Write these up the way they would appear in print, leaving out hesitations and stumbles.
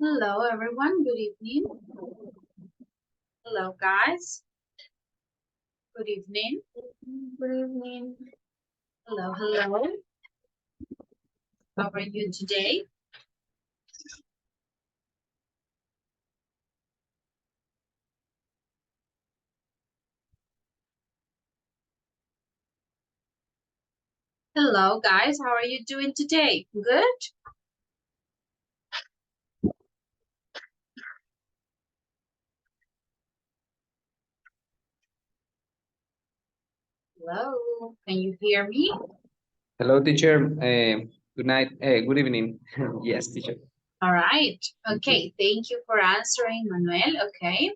Hello, everyone. Good evening. Hello, guys. Good evening. Good evening. Hello, hello. How are you today? Hello, guys. How are you doing today? Good? Hello. Can you hear me? Hello, teacher. Good night. Good evening. Yes, teacher. All right. Okay. Thank you for answering, Manuel. Okay.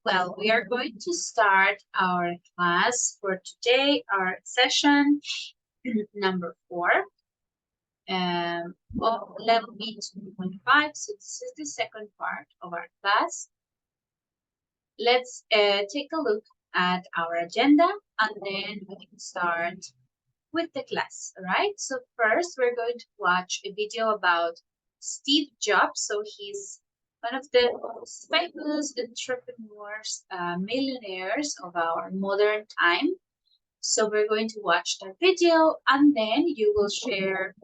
Well, we are going to start our class for today, our session number 4. Of level B2.5. So this is the second part of our class. Let's take a look at our agenda and then we can start with the class. All right. So first we're going to watch a video about Steve Jobs. So he's one of the most famous entrepreneurs, millionaires of our modern time. So we're going to watch that video and then you will share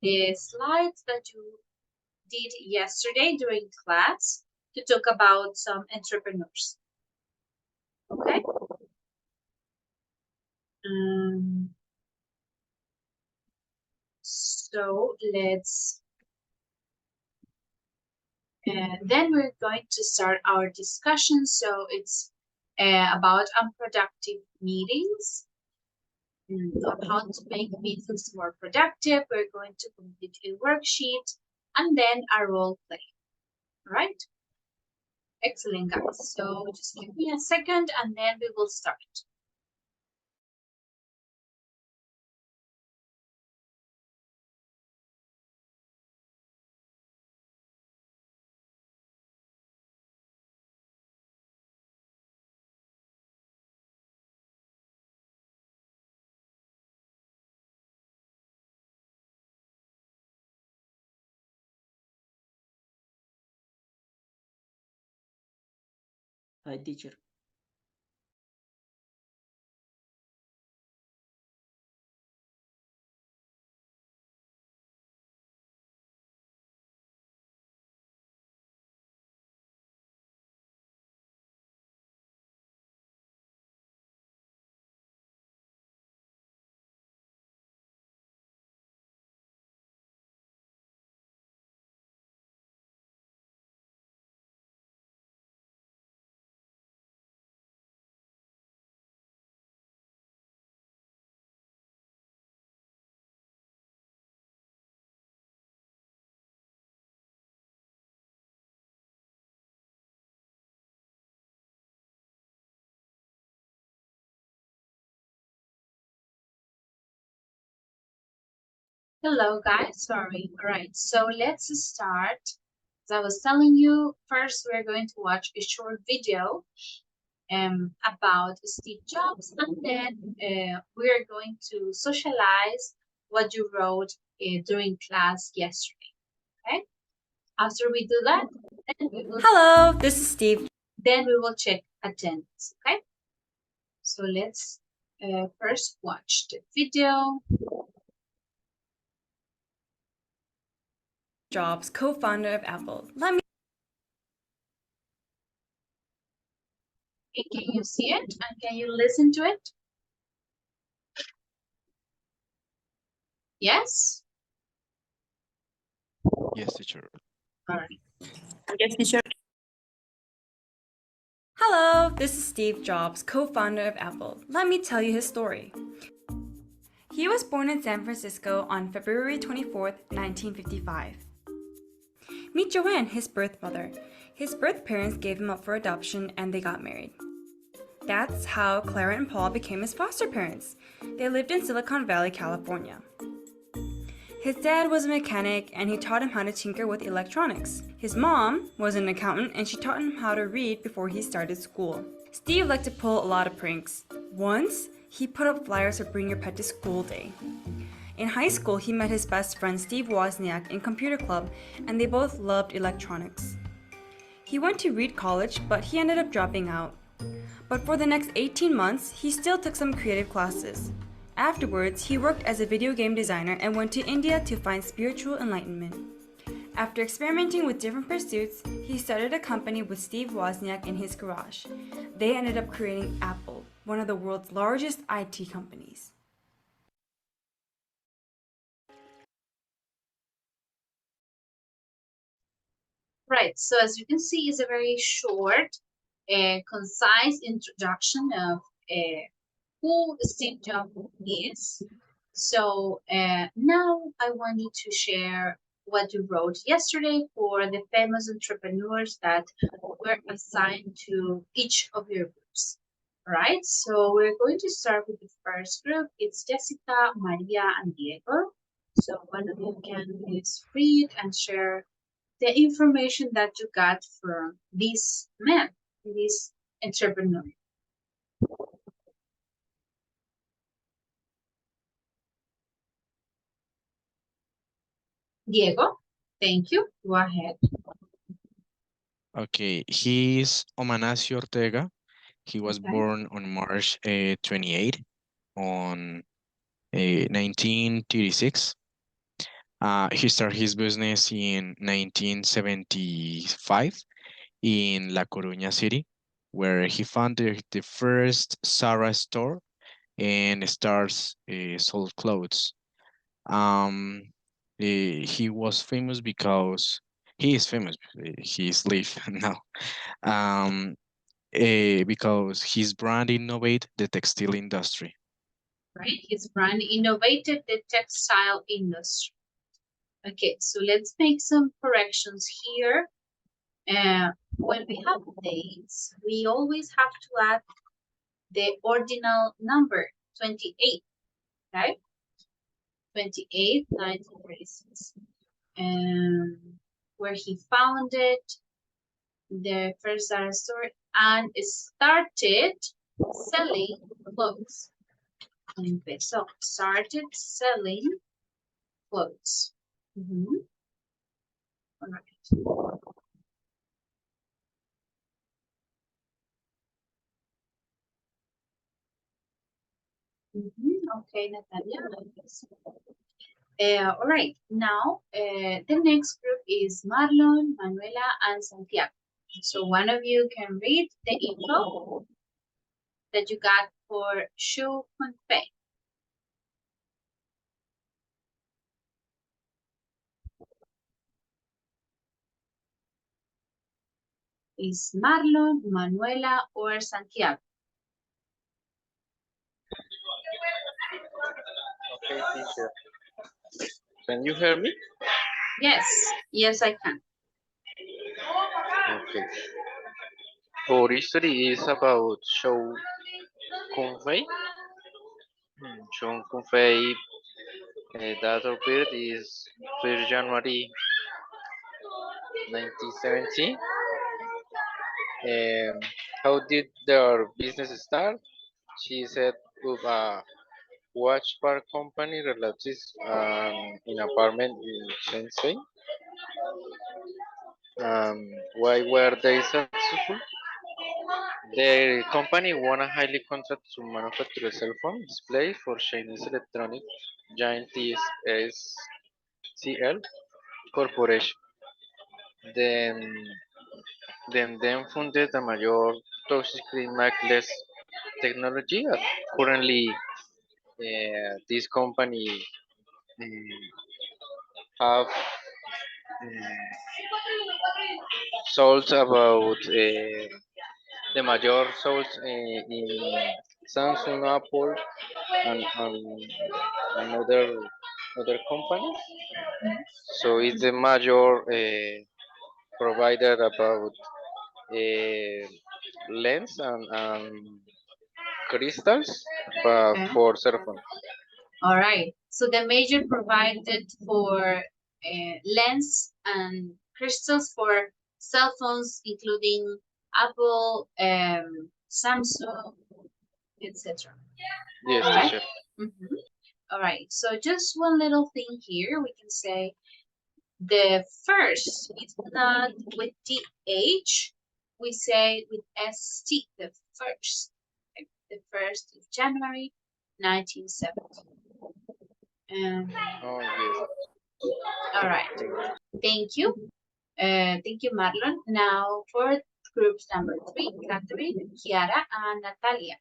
the slides that you did yesterday during class to talk about some entrepreneurs. Okay. So let's, then we're going to start our discussion. So it's about unproductive meetings, on how to make meetings more productive. We're going to complete a worksheet and then a role play. All right? Excellent, guys. So just give me a second and then we will start. Hi, teacher. Hello, guys. Sorry. All right. So let's start. As I was telling you, first we're going to watch a short video about Steve Jobs, and then we're going to socialize what you wrote during class yesterday. Okay. After we do that, then we will. Hello, this is Steve. Then we will check attendance. Okay. So let's first watch the video. Jobs, co-founder of Apple. Let me. Can you see it and can you listen to it? Yes? Yes, teacher. All right. Yes, teacher. Hello, this is Steve Jobs, co-founder of Apple. Let me tell you his story. He was born in San Francisco on February 24th, 1955. Meet Joanne, his birth mother. His birth parents gave him up for adoption and they got married. That's how Clara and Paul became his foster parents. They lived in Silicon Valley, California. His dad was a mechanic and he taught him how to tinker with electronics. His mom was an accountant and she taught him how to read before he started school. Steve liked to pull a lot of pranks. Once, he put up flyers for Bring Your Pet to School Day. In high school, he met his best friend Steve Wozniak in computer club, and they both loved electronics. He went to Reed College, but he ended up dropping out. But for the next 18 months, he still took some creative classes. Afterwards, he worked as a video game designer and went to India to find spiritual enlightenment. After experimenting with different pursuits, he started a company with Steve Wozniak in his garage. They ended up creating Apple, one of the world's largest IT companies. Right, so as you can see, it's a very short and concise introduction of who Steve Jobs is. So now I want you to share what you wrote yesterday for the famous entrepreneurs that were assigned to each of your groups. All right, so we're going to start with the first group. It's Jessica, Maria, and Diego. So one of you can please read and share the information that you got from this man, this entrepreneur. Diego, thank you. Go ahead. Okay, he's Omanasio Ortega. He was Okay. born on March 28 on 1936. He started his business in 1975 in La Coruña City, where he founded the first Zara store and starts sold clothes. He was famous because he is famous. He is live now. Um, because his brand innovate the textile industry. Right, his brand innovated the textile industry. Okay, so let's make some corrections here. When we have dates, we always have to add the ordinal number, 28, right? 28, 1936. Where he founded the first Zara store and started selling clothes. So started selling clothes. All right. Okay, Natalia. All right, now the next group is Marlon, Manuela, and Santiago. So one of you can read the info that you got for Shoe Confet. Is Marlon, Manuela, or Santiago? Okay, teacher. Can you hear me? Yes, I can. Okay. Our history is about Show Kunfei. Show Kunfei, date of birth is 1st January 1970. How did their business start? She set up a watch bar company relatives in apartment in Shenzhen. Why were they successful? The company won a highly contract to manufacture cell phone displays for Chinese electronic giant TSCL Corporation. Then, then funded a major touchscreen Macless technology. Currently, this company have sold about the major sold in Samsung, Apple, and other companies. So it's the major provider about lens and crystals Okay. for cell phone. All right. So the major provided for lens and crystals for cell phones, including Apple, Samsung, etc. Yes, All right. teacher. All right, so just one little thing here. We can say the first is not with TH. We say with ST, the first. Okay, the 1st of January, 1970. Oh, yes. All right, thank you. Thank you, Marlon. Now for groups number 3, Catherine, Kiara, and Natalia.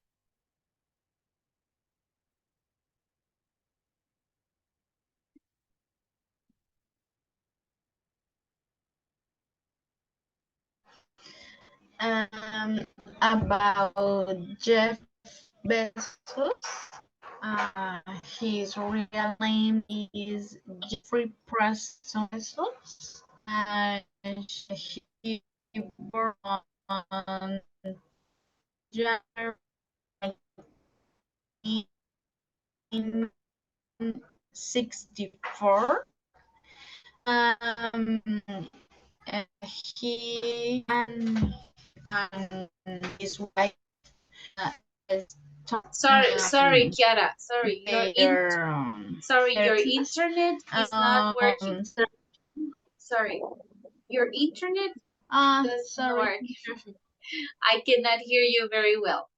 About Jeff Bezos. His real name is Jeffrey Preston Bezos. He born on January 1964. Um, he and his wife uh, is Sorry, Kiara. Sorry, your their internet is not working. Sorry, your internet doesn't sorry. work. I cannot hear you very well.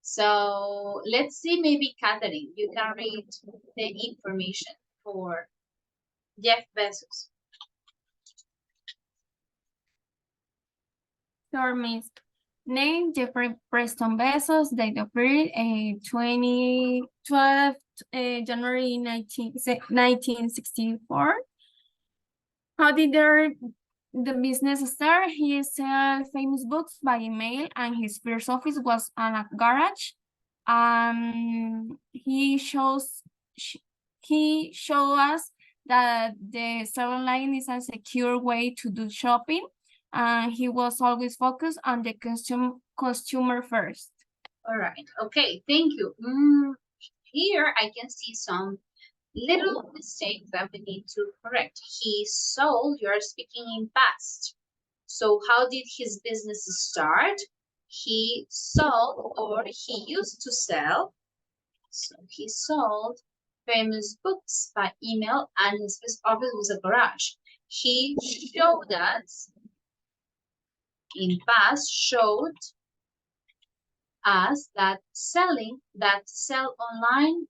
So let's see, maybe Catherine, you can read the information for Jeff Bezos. Sure, Miss. Name Jeffrey Preston Bezos, date of birth, 2012, January 1964. How did the business start? He sells famous books by email, and his first office was on a garage. He showed us that the seven line is a secure way to do shopping. He was always focused on the customer first. All right, okay, thank you. Here I can see some little mistakes that we need to correct. He sold, you're speaking in past. So how did his business start? He sold, or he used to sell. So he sold famous books by email, and his first office was a garage. He showed us in past, showed us that selling, that sell online,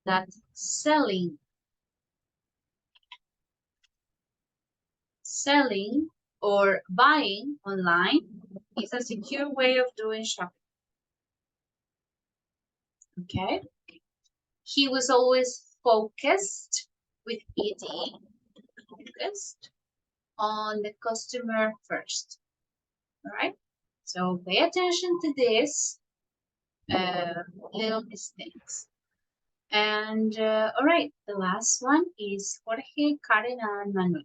that selling or buying online is a secure way of doing shopping. Okay. He was always focused with ED, focused on the customer first. All right. So pay attention to this little mistakes. And all right, the last one is Jorge, Karen, and Manuel.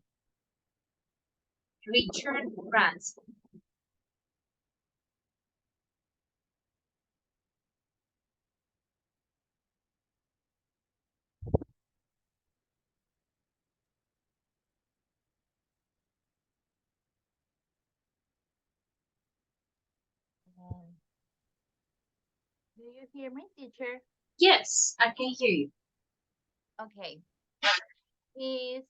Richard Branson. Do you hear me, teacher? Yes, I can hear you. Okay. He's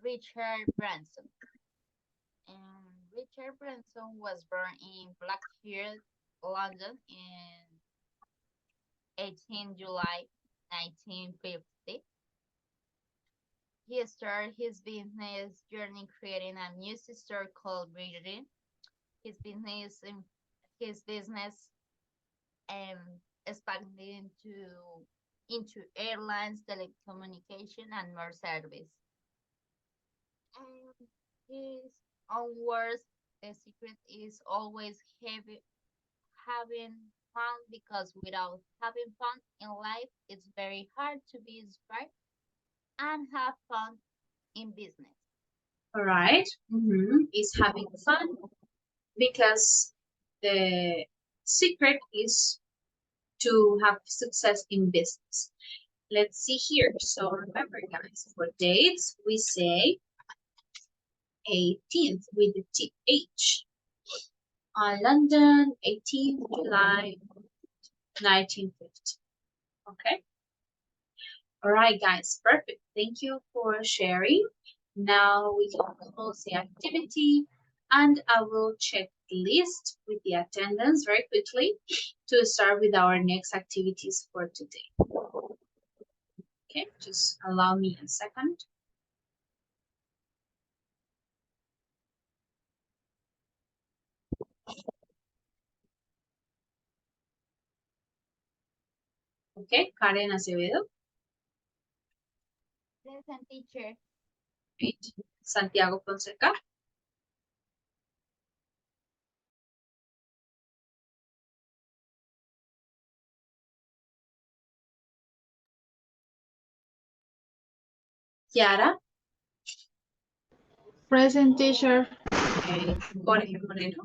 Richard Branson. And Richard Branson was born in Blackheath, London in 18 July 1950. He started his business journey creating a music store called Reading. His business expanded into airlines, telecommunication, and more service. And his own words, the secret is always having fun, because without having fun in life, it's very hard to be inspired and have fun in business. All right. Is having fun, because the secret is to have success in business. Let's see here. So remember, guys, for dates, we say 18th with the TH. On London, 18th July 1950. Okay. All right, guys, perfect. Thank you for sharing. Now we can close the activity and I will check the list with the attendance very quickly to start with our next activities for today. Okay, just allow me a second. Okay, Karen Acevedo. Present, teacher. Great. Santiago Fonseca. Kiara. Present, teacher. Okay. Jorge Moreno.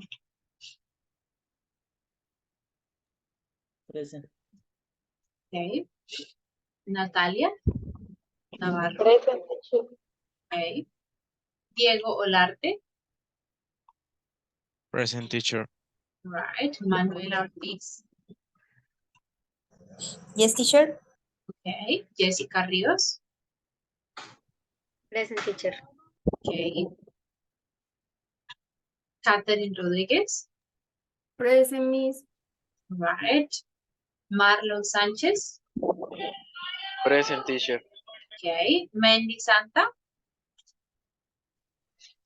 Present. Okay. Natalia Navarro. Present, teacher. Okay. Diego Olarte. Present, teacher. Right. Manuel Ortiz. Yes, teacher. Okay. Jessica Rios. Present, teacher. Okay. Catherine Rodriguez. Present, Miss. Right. Marlon Sánchez. Present, teacher. Okay. Mendy Santa.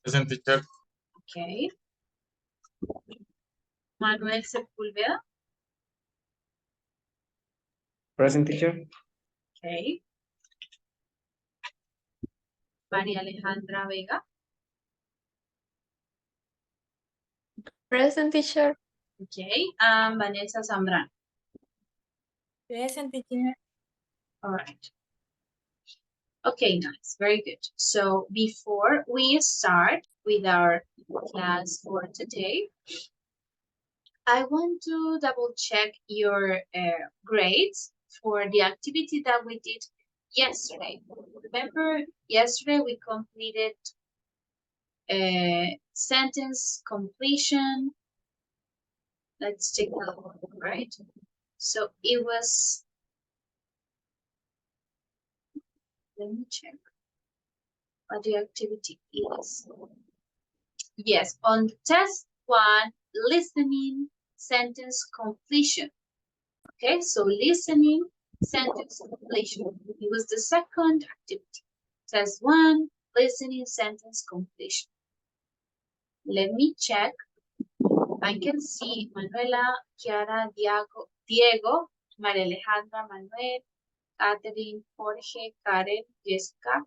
Present, teacher. Okay. Manuel Sepúlveda. Present, teacher. Okay. María Alejandra Vega. Present, teacher. Okay. Vanessa Zambrano. Present, teacher. All right. Okay, nice. Very good. So before we start with our class for today, I want to double check your grades for the activity that we did yesterday. Remember, yesterday we completed sentence completion. Let's take a look, right? So it was, let me check what the activity is. Yes, on test one, listening, sentence completion. Okay, so listening, sentence completion. It was the second activity. Test one, listening, sentence completion. Let me check. I can see Manuela, Chiara, Diego, María Alejandra, Manuel, Catherine, Jorge, Karen, Jessica,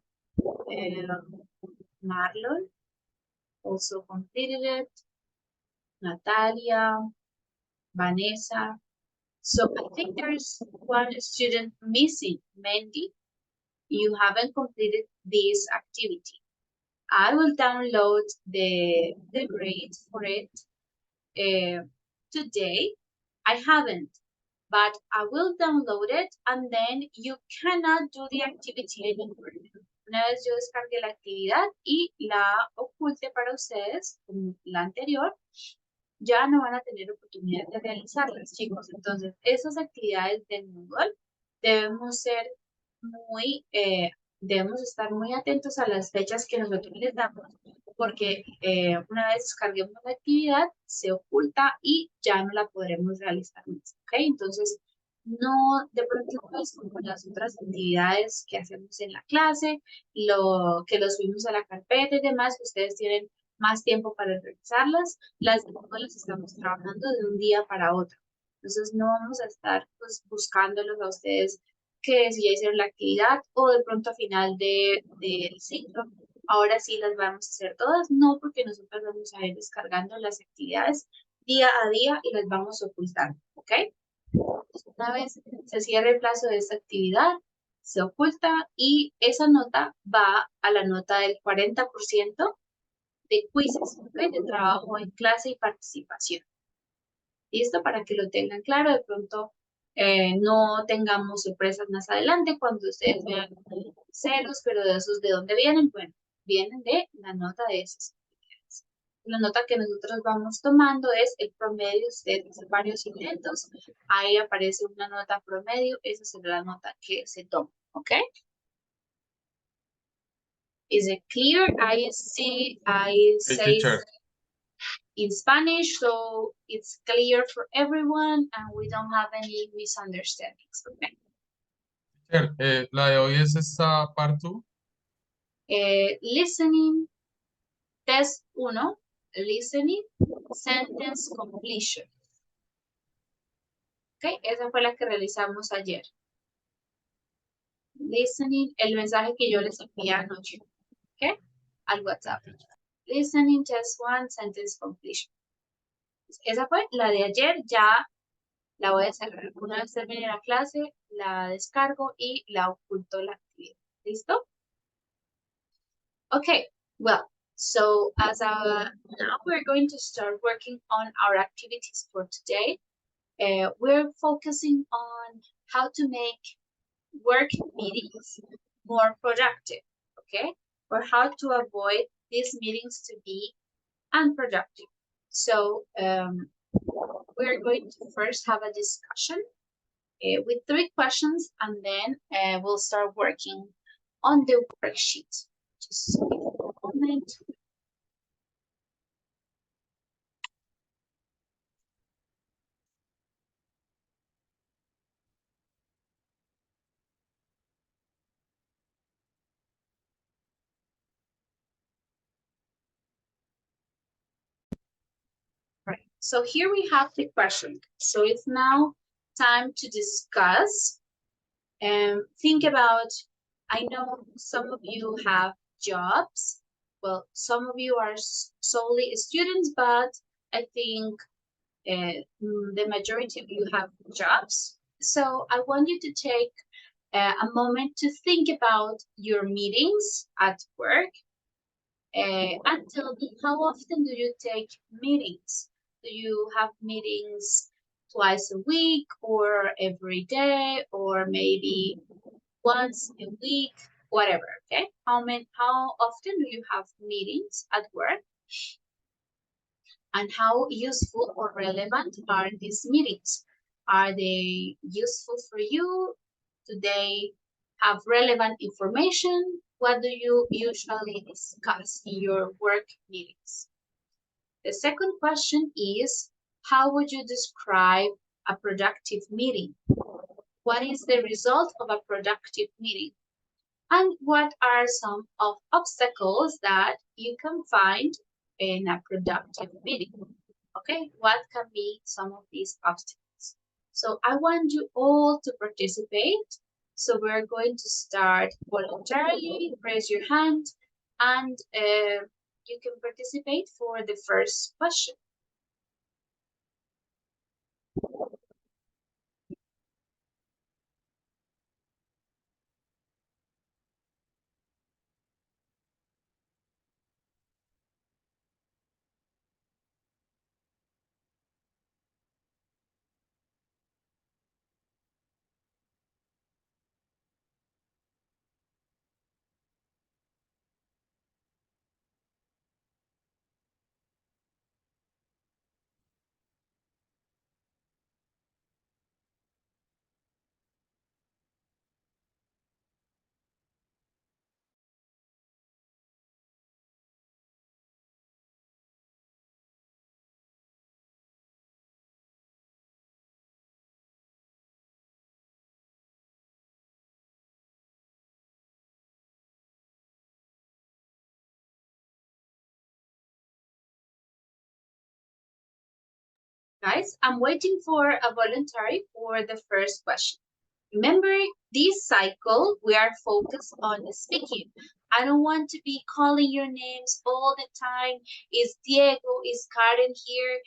Marlon also completed it, Natalia, Vanessa. So I think there's one student missing, Mandy. You haven't completed this activity. I will download the grades for it today. I haven't, but I will download it and then you cannot do the activity anymore. Una vez yo descargué la actividad y la oculte para ustedes, como la anterior, ya no van a tener oportunidad de realizarlas, chicos. Entonces, esas actividades del Moodle debemos ser debemos estar muy atentos a las fechas que nosotros les damos, porque una vez descarguemos la actividad, se oculta y ya no la podremos realizar más, ¿ok? Entonces, no, de pronto no es como las otras actividades que hacemos en la clase, lo que los subimos a la carpeta y demás, que ustedes tienen más tiempo para realizarlas, las demás las estamos trabajando de un día para otro. Entonces no vamos a estar pues buscándolos a ustedes que si ya hicieron la actividad o de pronto a final del ciclo. Ahora sí las vamos a hacer todas, no porque nosotros vamos a ir descargando las actividades día a día y las vamos ocultando, ¿ok? Una vez se cierre el plazo de esta actividad, se oculta y esa nota va a la nota del 40% de quizzes, ¿ok? De trabajo en clase y participación. ¿Listo? Para que lo tengan claro, de pronto no tengamos sorpresas más adelante cuando ustedes vean ceros, pero de esos, ¿de dónde vienen? Bueno, vienen de la nota de esas actividades. La nota que nosotros vamos tomando es el promedio, ustedes hacen varios intentos, ahí aparece una nota promedio, esa será la nota que se toma, Okay? Is it clear? I say in Spanish, so it's clear for everyone and we don't have any misunderstandings. Okay? La de hoy es esta part 2. Listening, test 1, listening, sentence completion. Ok, esa fue la que realizamos ayer. Listening, el mensaje que yo les envié anoche, ok, al WhatsApp. Listening, test 1, sentence completion. Esa fue la de ayer, ya la voy a cerrar. Una vez termine la clase, la descargo y la oculto la actividad. ¿Listo? Okay, well, so now we're going to start working on our activities for today. We're focusing on how to make work meetings more productive, okay? Or how to avoid these meetings to be unproductive. So we're going to first have a discussion with 3 questions, and then we'll start working on the worksheet. Just give me a moment. Right. So here we have the question. So it's now time to discuss and think about, I know some of you have jobs. Well, some of you are solely students, but I think the majority of you have jobs. So I want you to take a moment to think about your meetings at work and tell me, how often do you take meetings? Do you have meetings twice a week or every day or maybe once a week, whatever, okay? How often do you have meetings at work? And how useful or relevant are these meetings? Are they useful for you? Do they have relevant information? What do you usually discuss in your work meetings? The second question is, how would you describe a productive meeting? What is the result of a productive meeting? And what are some of obstacles that you can find in a productive meeting? Okay, what can be some of these obstacles? So I want you all to participate. So we're going to start voluntarily, raise your hand, and you can participate for the first question. Guys, I'm waiting for a voluntary for the first question. Remember, this cycle, we are focused on speaking. I don't want to be calling your names all the time. Is Diego, is Karen here?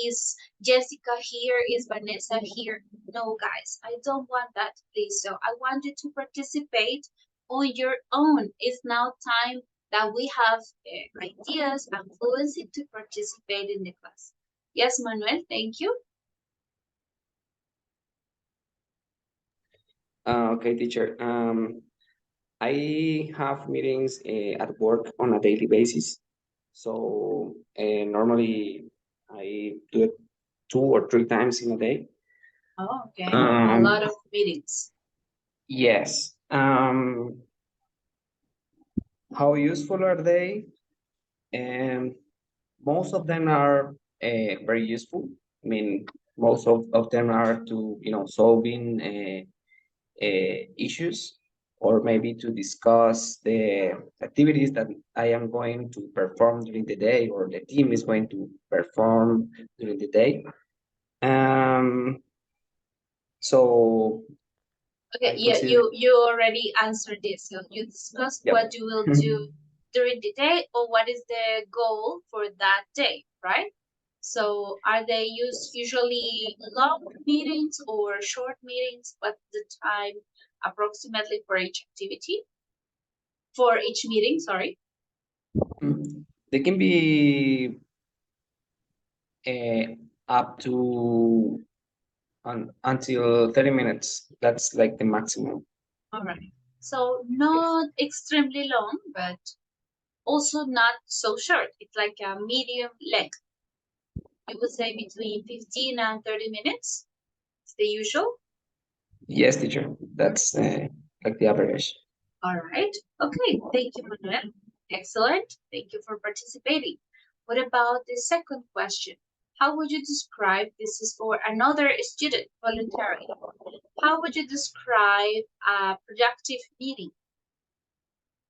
Is Jessica here? Is Vanessa here? No, guys, I don't want that, please. So I want you to participate on your own. It's now time that we have ideas and fluency to participate in the class. Yes, Manuel, thank you. Okay, teacher. I have meetings at work on a daily basis. So normally I do it 2 or 3 times in a day. Oh, okay. A lot of meetings. Yes. Um, how useful are they? And most of them are very useful. I mean, most of them are to, solving issues, or maybe to discuss the activities that I am going to perform during the day, or the team is going to perform during the day. So Okay, I yeah, consider, you already answered this. So you discussed Yep. what you will do during the day, or what is the goal for that day, right? So are they usually long meetings or short meetings? What's the time approximately for each activity? For each meeting, sorry. they can be up to until 30 minutes. That's like the maximum. All right. So not extremely long, but also not so short. It's like a medium length. You would say between 15 and 30 minutes. It's the usual. Yes, teacher. That's like the average. All right. Okay. Thank you, Manuel. Excellent. Thank you for participating. What about the second question? How would you describe, this is for another student volunteering, how would you describe a productive meeting?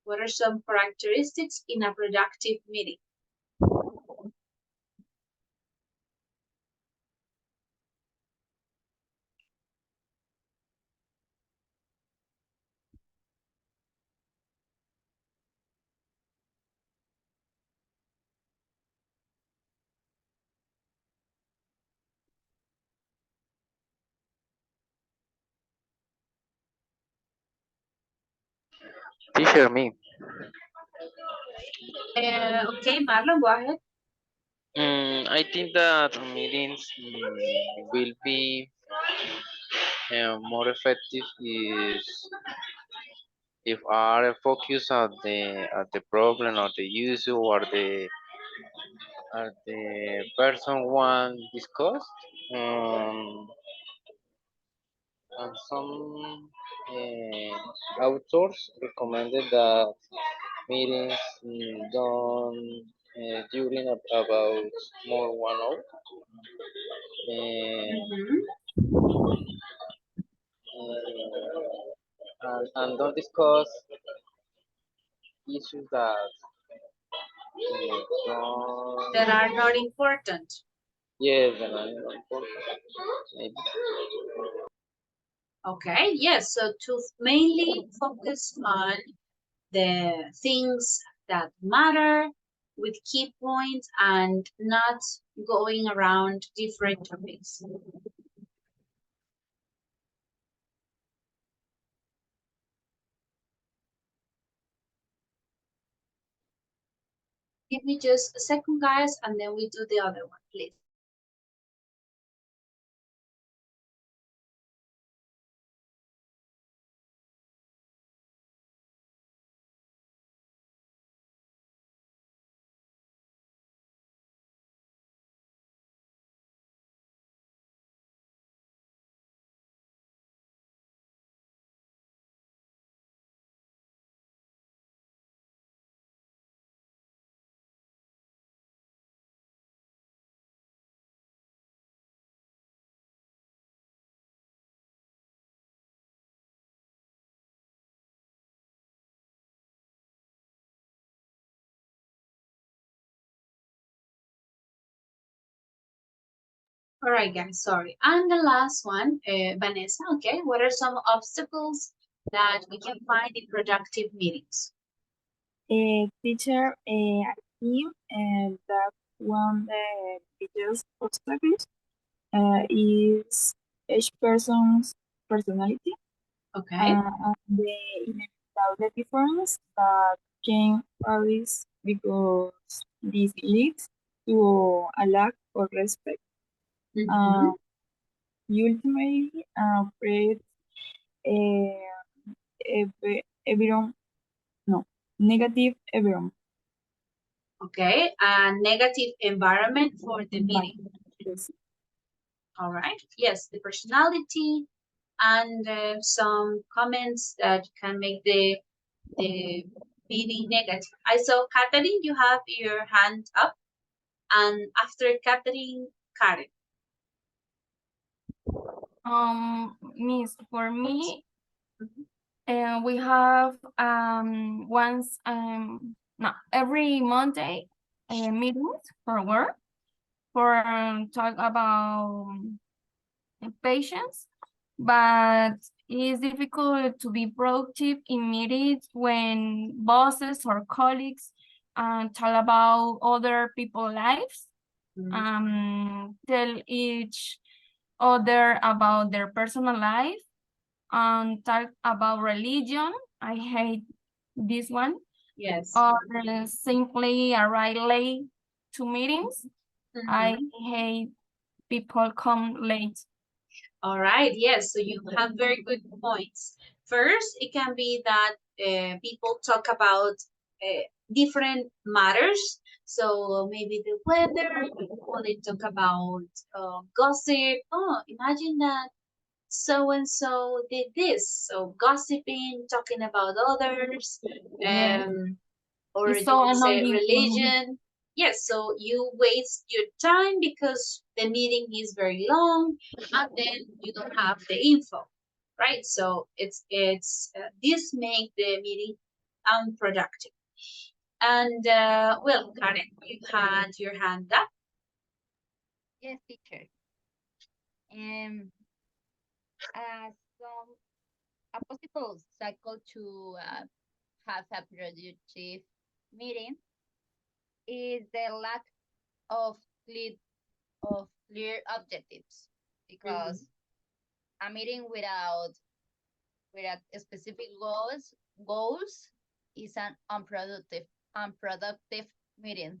What are some characteristics in a productive meeting? Teacher, me. Okay, Marlon, go ahead. I think that meetings will be more effective if are focused at the problem or the issue or the person one discussed. And some authors recommended that meetings done during about more 1 hour. Mhm. And don't discuss issues that That don't, are not important. yes, that are not important. Maybe. Okay, yes, so to mainly focus on the things that matter with key points and not going around different topics. Give me just a second, guys, and then we do the other one, please. All right, guys, sorry. And the last one, Vanessa, okay, what are some obstacles that we can find in productive meetings? Teacher, I think that one the biggest obstacles is each person's personality Okay. and the inevitable difference that can arise because this leads to a lack of respect. Mhm. Ultimately, create everyone, no, negative everyone. Okay, a negative environment for the meeting. Yes. All right. Yes, the personality and some comments that can make the meeting negative. I saw Catherine, you have your hand up, and after Catherine, Karen. Miss, for me, we have once no, every Monday meetings for work for talk about patients, but it's difficult to be productive in meetings when bosses or colleagues talk about other people's lives, tell each other about their personal life, and talk about religion. I hate this one. Yes. Or simply arrive late to meetings. I hate people come late. All right, yes, so you have very good points. First, it can be that people talk about different matters. So maybe the weather, or they talk about gossip. Oh, imagine that so and so did this. So gossiping, talking about others, Yes. or It's you so can say annoying for me. religion. Yes, so you waste your time because the meeting is very long, and then you don't have the info, right? So it's this make the meeting unproductive. And well, Karen, you had your hand up. Yes, teacher. Um, some a possible cycle to have a productive meeting is the lack of clear clear objectives, because a meeting without specific goals is an unproductive meeting.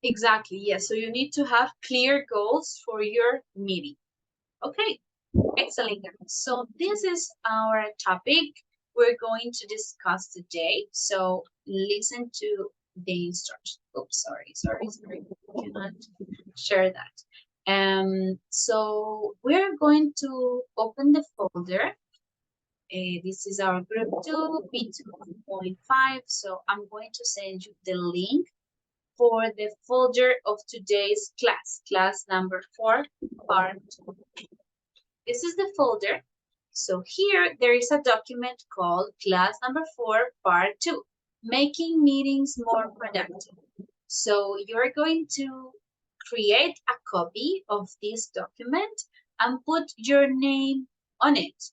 Exactly, yes. So you need to have clear goals for your meeting. Okay, excellent. So this is our topic we're going to discuss today. So listen to the instructions. Oops, sorry. Cannot share that. So we're going to open the folder. This is our group 2, B2.5. So I'm going to send you the link for the folder of today's class number 4, part 2. This is the folder. So here there is a document called class number 4, part 2, making meetings more productive. So you're going to create a copy of this document and put your name on it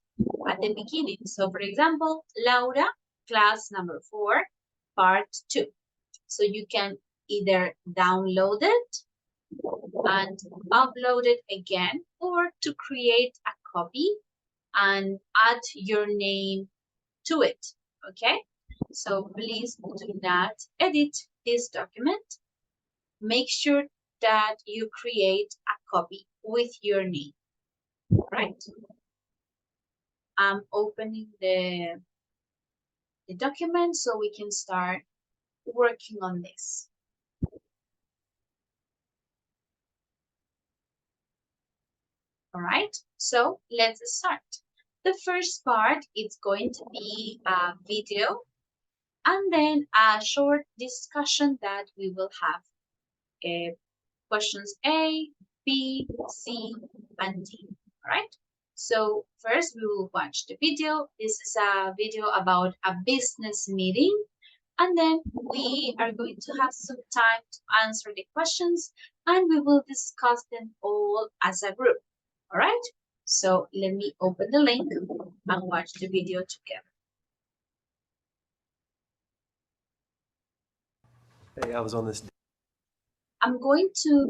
at the beginning. So for example, Laura, class number 4, part 2. So you can either download it and upload it again, or to create a copy and add your name to it. Okay, so please do not edit this document. Make sure that you create a copy with your name. Right, I'm opening the document so we can start working on this. All right, so let's start. The first part is going to be a video and then a short discussion that we will have. Questions A, B, C, and D. All right. So first we will watch the video. This is a video about a business meeting. And then we are going to have some time to answer the questions and we will discuss them all as a group. All right. So let me open the link and watch the video together. Hey, I was on this. I'm going to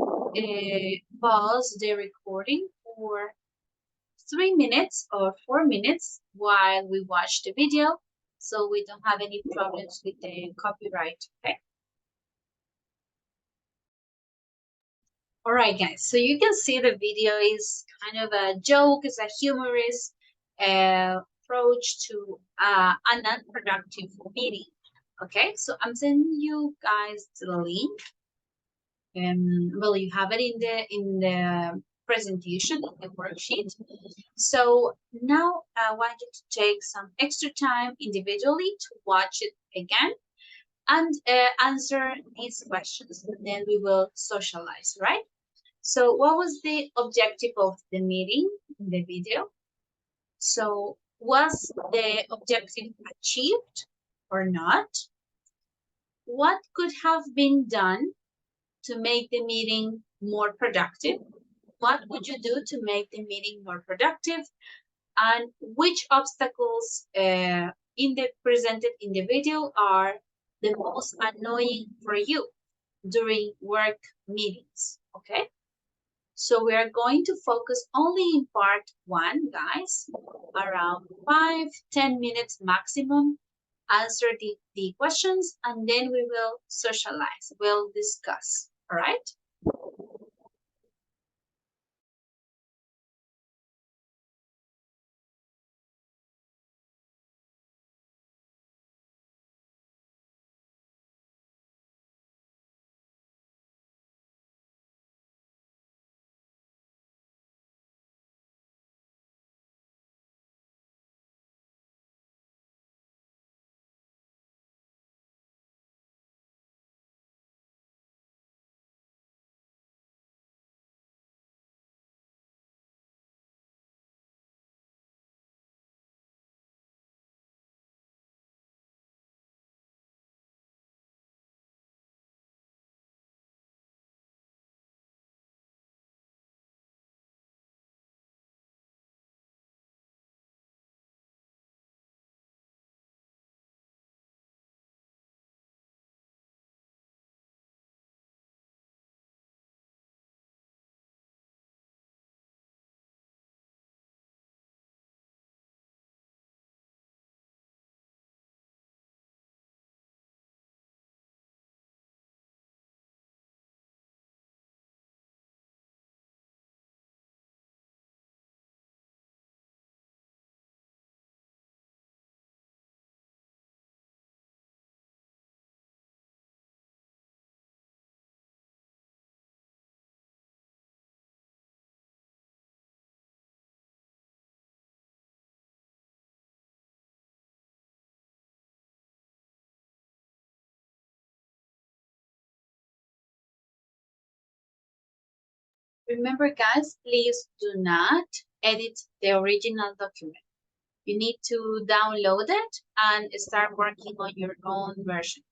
pause the recording for 3 minutes or 4 minutes while we watch the video so we don't have any problems with the copyright. Okay. All right, guys, so you can see the video is kind of a joke, it's a humorous approach to an unproductive meeting. Okay, so I'm sending you guys to the link. Well, you have it in the presentation in the worksheet. So now I want you to take some extra time individually to watch it again and answer these questions. And then we will socialize, right? So what was the objective of the meeting in the video? So was the objective achieved or not? What could have been done to make the meeting more productive? What would you do to make the meeting more productive? And which obstacles in the presented in the video are the most annoying for you during work meetings? Okay, so we are going to focus only in part one, guys, around 5-10 minutes maximum. Answer the questions and then we will socialize, we'll discuss. All right. Remember, guys, please do not edit the original document. You need to download it and start working on your own version.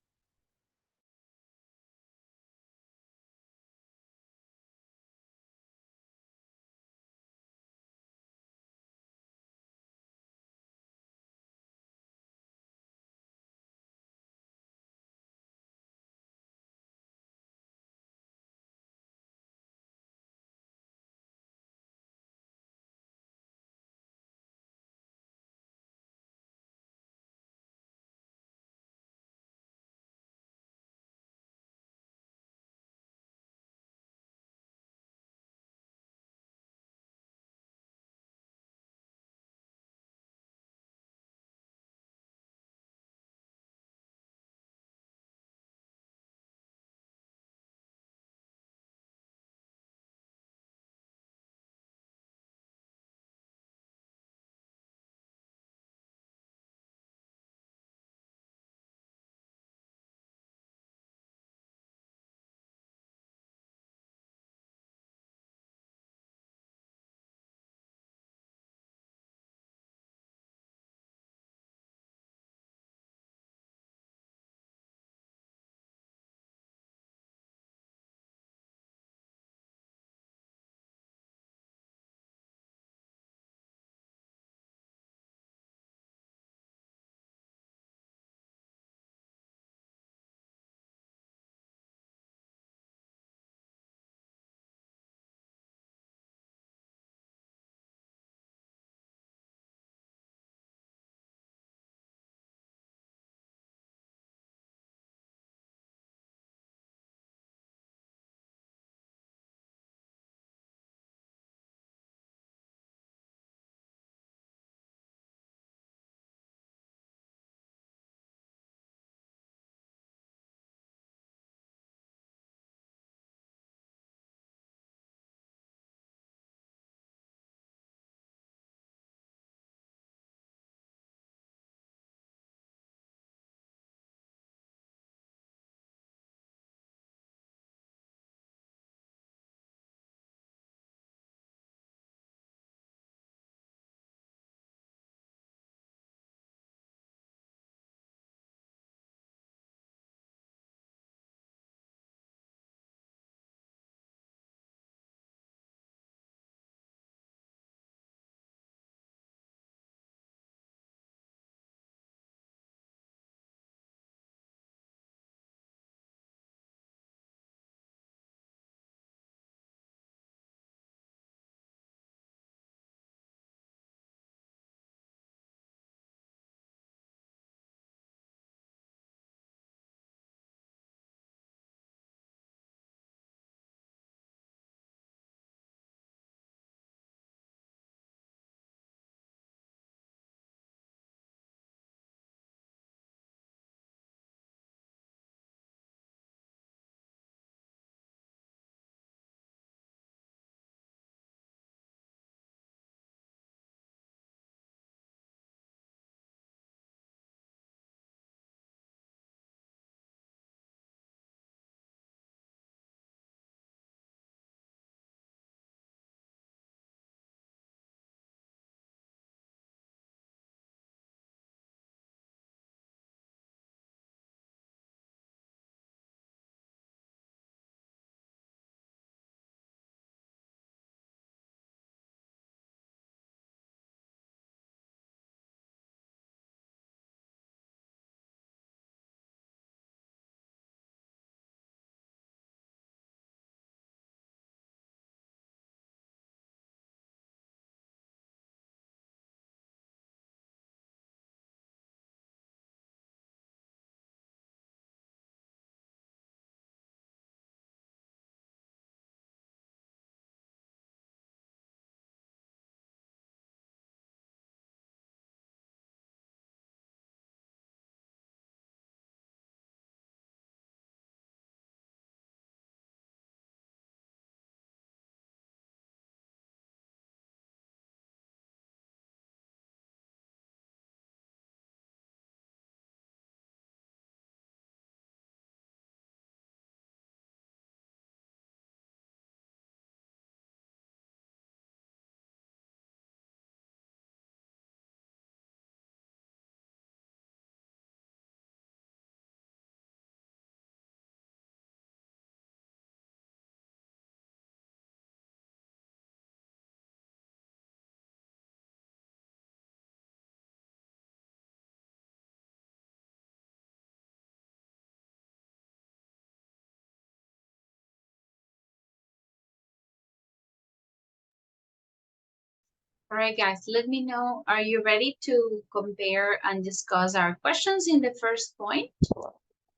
All right, guys, let me know. Are you ready to compare and discuss our questions in the first point?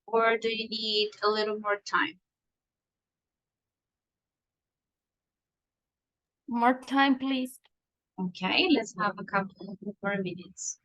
Or do you need a little more time? More time, please. Okay, let's have a couple more minutes.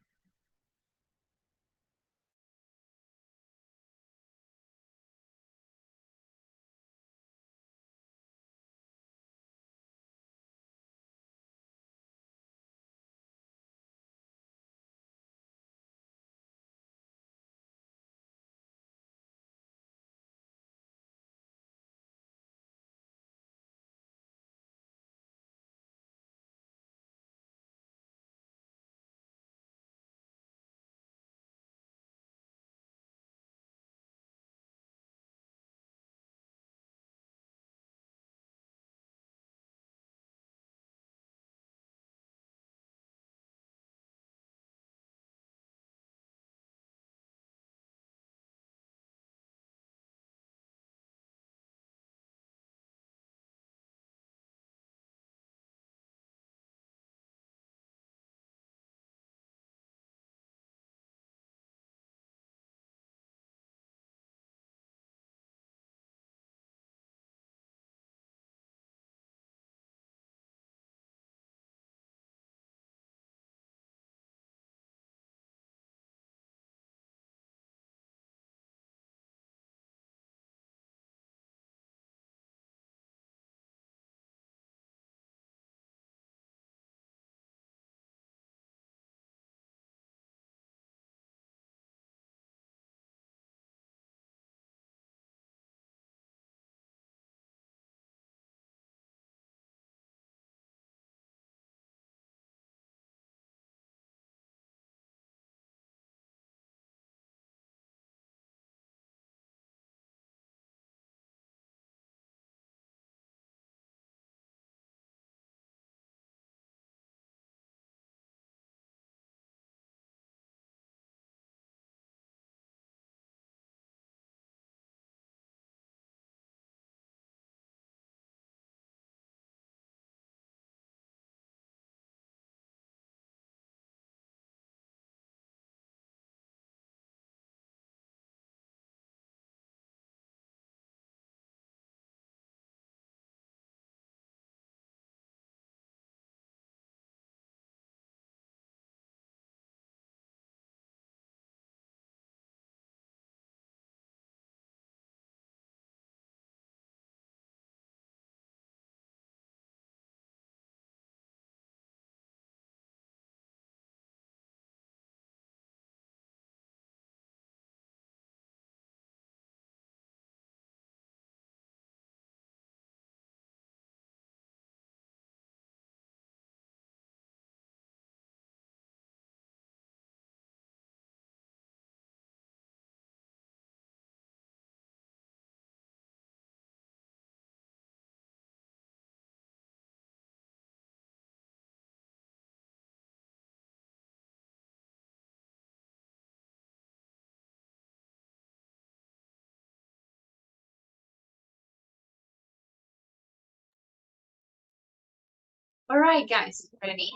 All right, guys, ready?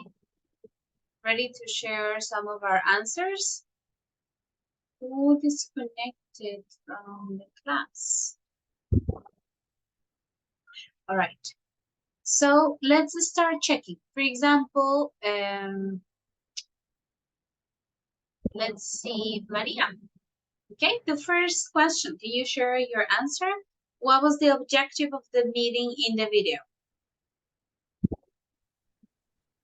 Ready to share some of our answers? Who disconnected from the class? All right. So let's start checking. For example, let's see, Maria. Okay, the first question, can you share your answer? What was the objective of the meeting in the video?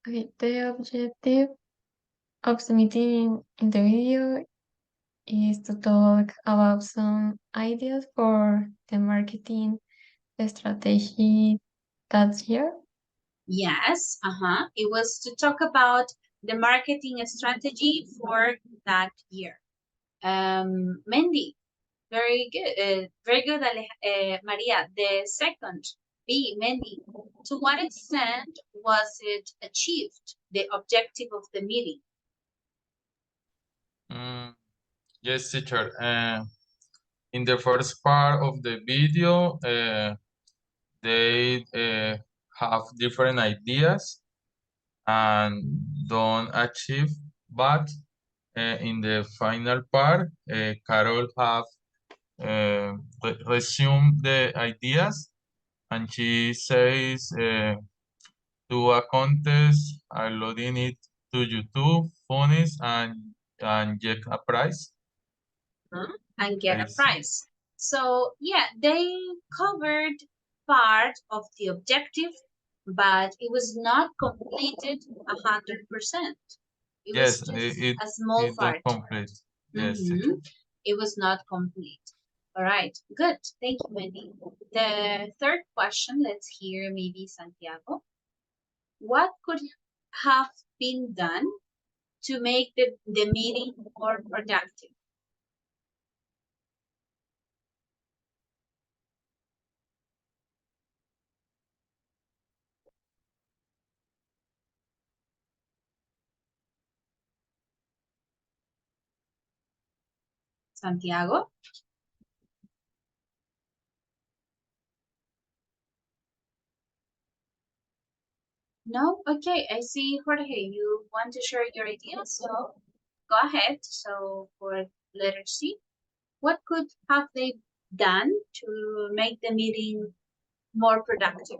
Okay, the objective of the meeting in the video is to talk about some ideas for the marketing strategy that year. Yes, it was to talk about the marketing strategy for that year. Mandy, very good, Maria. The second, B, Mandy. To what extent was it achieved, the objective of the meeting? Yes, teacher. In the first part of the video, they have different ideas, and don't achieve, but in the final part, Carol have resumed the ideas, and she says, do a contest, uploading it to YouTube, funnies, and get a prize. And get a Yes. prize. So yeah, they covered part of the objective, but it was not completed 100%. It was Yes, just a small it part. don't complete. Yes, Mhm. It was not complete. All right, good. Thank you, Wendy. The third question, let's hear maybe Santiago. What could have been done to make the meeting more productive? Santiago? No? Okay, I see, Jorge, you want to share your ideas, so go ahead. So for letter C, what could have they done to make the meeting more productive?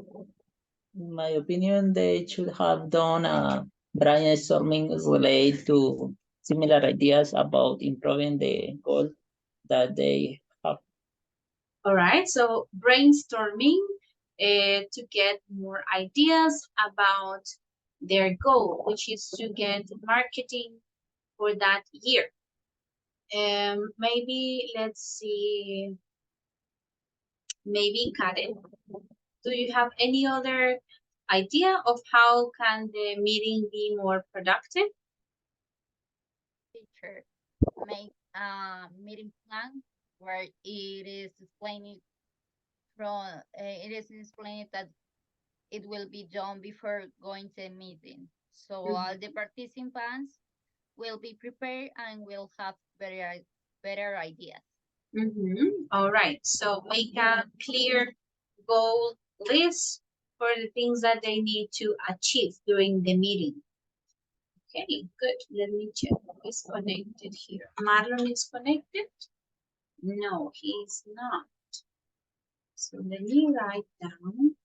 In my opinion, they should have done a brainstorming related to similar ideas about improving the goal that they have. All right, so brainstorming to get more ideas about their goal, which is to get marketing for that year. Maybe let's see, maybe Karen, do you have any other idea of how can the meeting be more productive? Teacher, make a meeting plan where it is explaining that it will be done before going to a meeting. So all the participants will be prepared and will have better ideas. All right, so make a clear goal list for the things that they need to achieve during the meeting. Okay, good. Let me check who is connected here. Marlon is connected? No, he's not. So let me write down.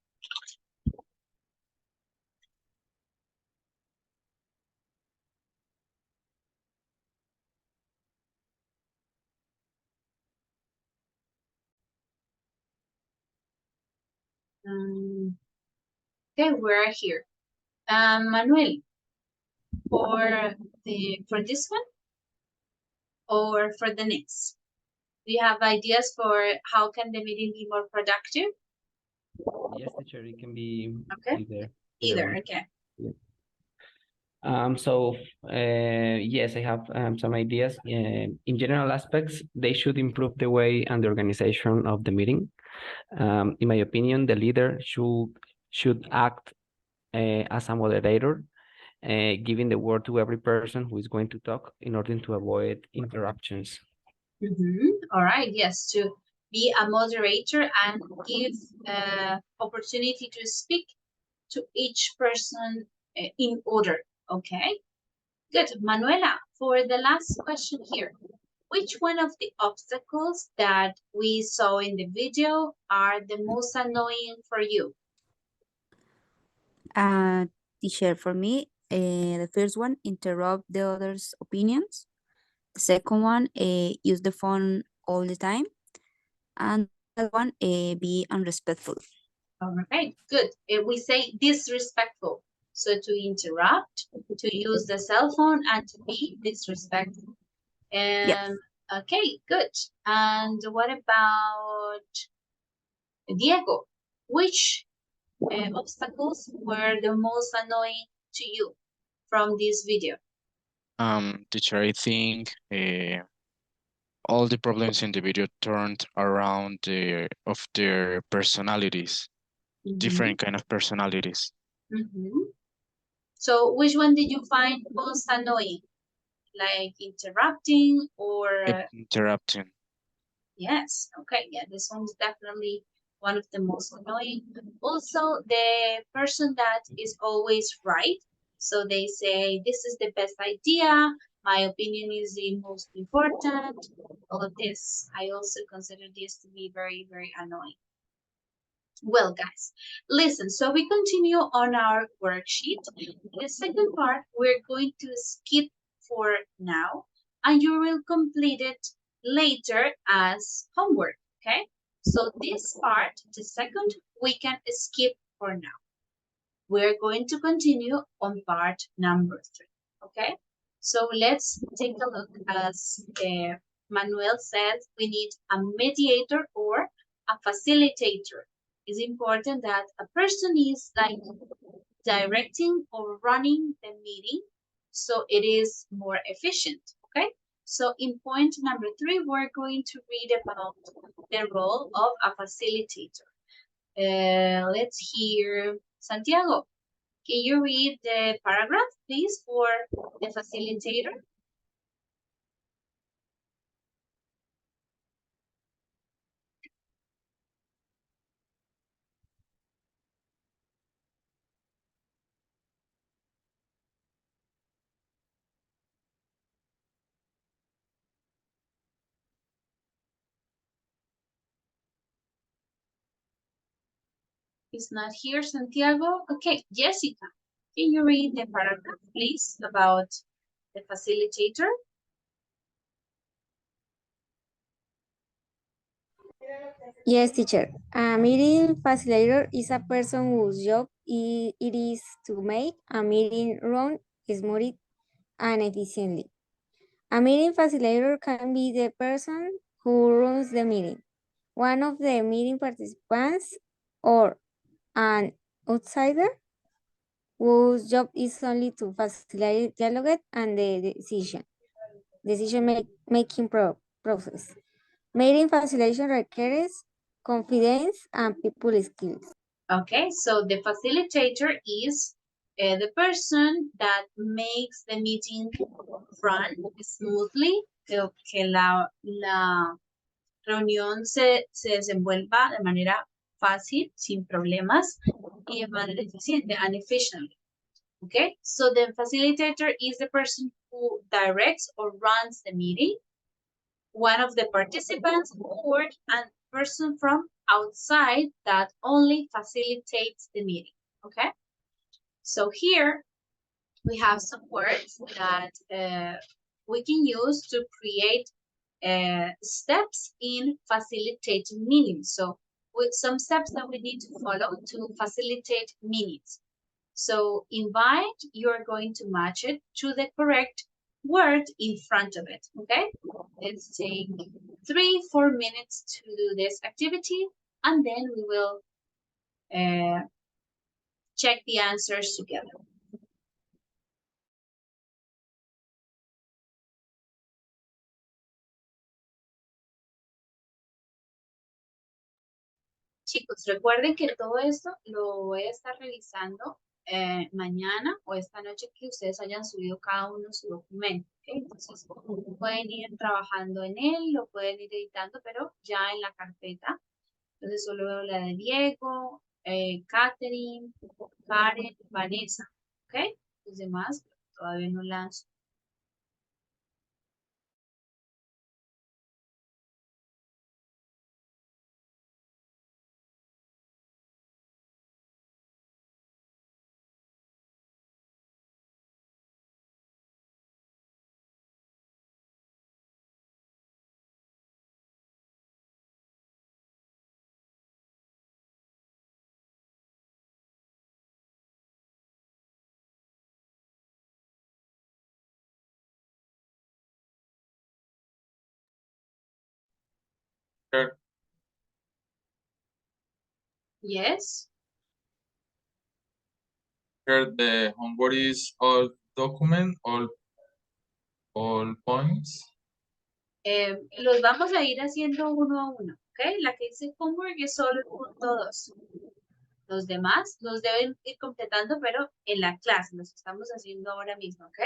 Okay, we're here. Manuel, for this one or for the next? Do you have ideas for how can the meeting be more productive? Yes, teacher, it can be Okay. either one. Okay. Yes, I have some ideas. In general aspects, they should improve the way and the organization of the meeting. In my opinion, the leader should act as a moderator, giving the word to every person who is going to talk in order to avoid interruptions. All right, yes, to be a moderator and give opportunity to speak to each person in order. Okay, good. Manuela, for the last question here, which one of the obstacles that we saw in the video are the most annoying for you? Teacher, for me, the first one, interrupt the other's opinions. The second one, use the phone all the time. And the one, be unrespectful. All right, good. We say disrespectful. So to interrupt, to use the cell phone, and to be disrespectful. Okay, good. And what about Diego? Which obstacles were the most annoying to you from this video? Teacher, I think all the problems in the video turned around their personalities, different kind of personalities. So which one did you find most annoying? Like interrupting or Interrupting. Yes, okay, yeah, this one's definitely one of the most annoying. Also, the person that is always right, So they say, this is the best idea. My opinion is the most important. All of this. I also consider this to be very, very annoying. Well, guys, listen, so we continue on our worksheet. The second part, we're going to skip for now, and you will complete it later as homework, okay? So this part, the second, we can skip for now. We're going to continue on part number 3, okay? So let's take a look. As Manuel said, we need a mediator or a facilitator. It's important that a person is like directing or running the meeting so it is more efficient, okay? So in point number 3, we're going to read about the role of a facilitator. Let's hear Santiago. Can you read the paragraph, please, for the facilitator? He's not here, Santiago. Okay, Jessica, can you read the paragraph, please, about the facilitator? Yes, teacher. A meeting facilitator is a person whose job it is to make a meeting run smoothly and efficiently. A meeting facilitator can be the person who runs the meeting, one of the meeting participants, or an outsider whose job is only to facilitate dialogue and the decision making process. Meeting facilitation requires confidence and people skills. Okay, so the facilitator is the person that makes the meeting run smoothly, que la reunión se desenvuelva de manera fácil, sin problemas, y de manera eficiente and efficiently. Okay, so the facilitator is the person who directs or runs the meeting, one of the participants, or a person from outside that only facilitates the meeting. Okay, so here we have some words that we can use to create steps in facilitating meetings. So with some steps that we need to follow to facilitate meetings. So invite, you're going to match it to the correct word in front of it, okay? Let's take 3-4 minutes to do this activity, and then we will check the answers together. Chicos, recuerden que todo esto lo voy a estar revisando mañana o esta noche que ustedes hayan subido cada uno su documento. ¿Okay? Entonces, pueden ir trabajando en él, lo pueden ir editando, pero ya en la carpeta. Entonces, solo veo la de Diego, Catherine, Karen, Vanessa. ¿Ok? Los demás todavía no lanzo. Sure. Yes. Here the homework is all document, all points. Los vamos a ir haciendo uno a uno, ¿ok? La que dice homework es solo el punto 2. Los demás los deben ir completando, pero en la clase, los estamos haciendo ahora mismo, ¿ok?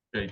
Okay.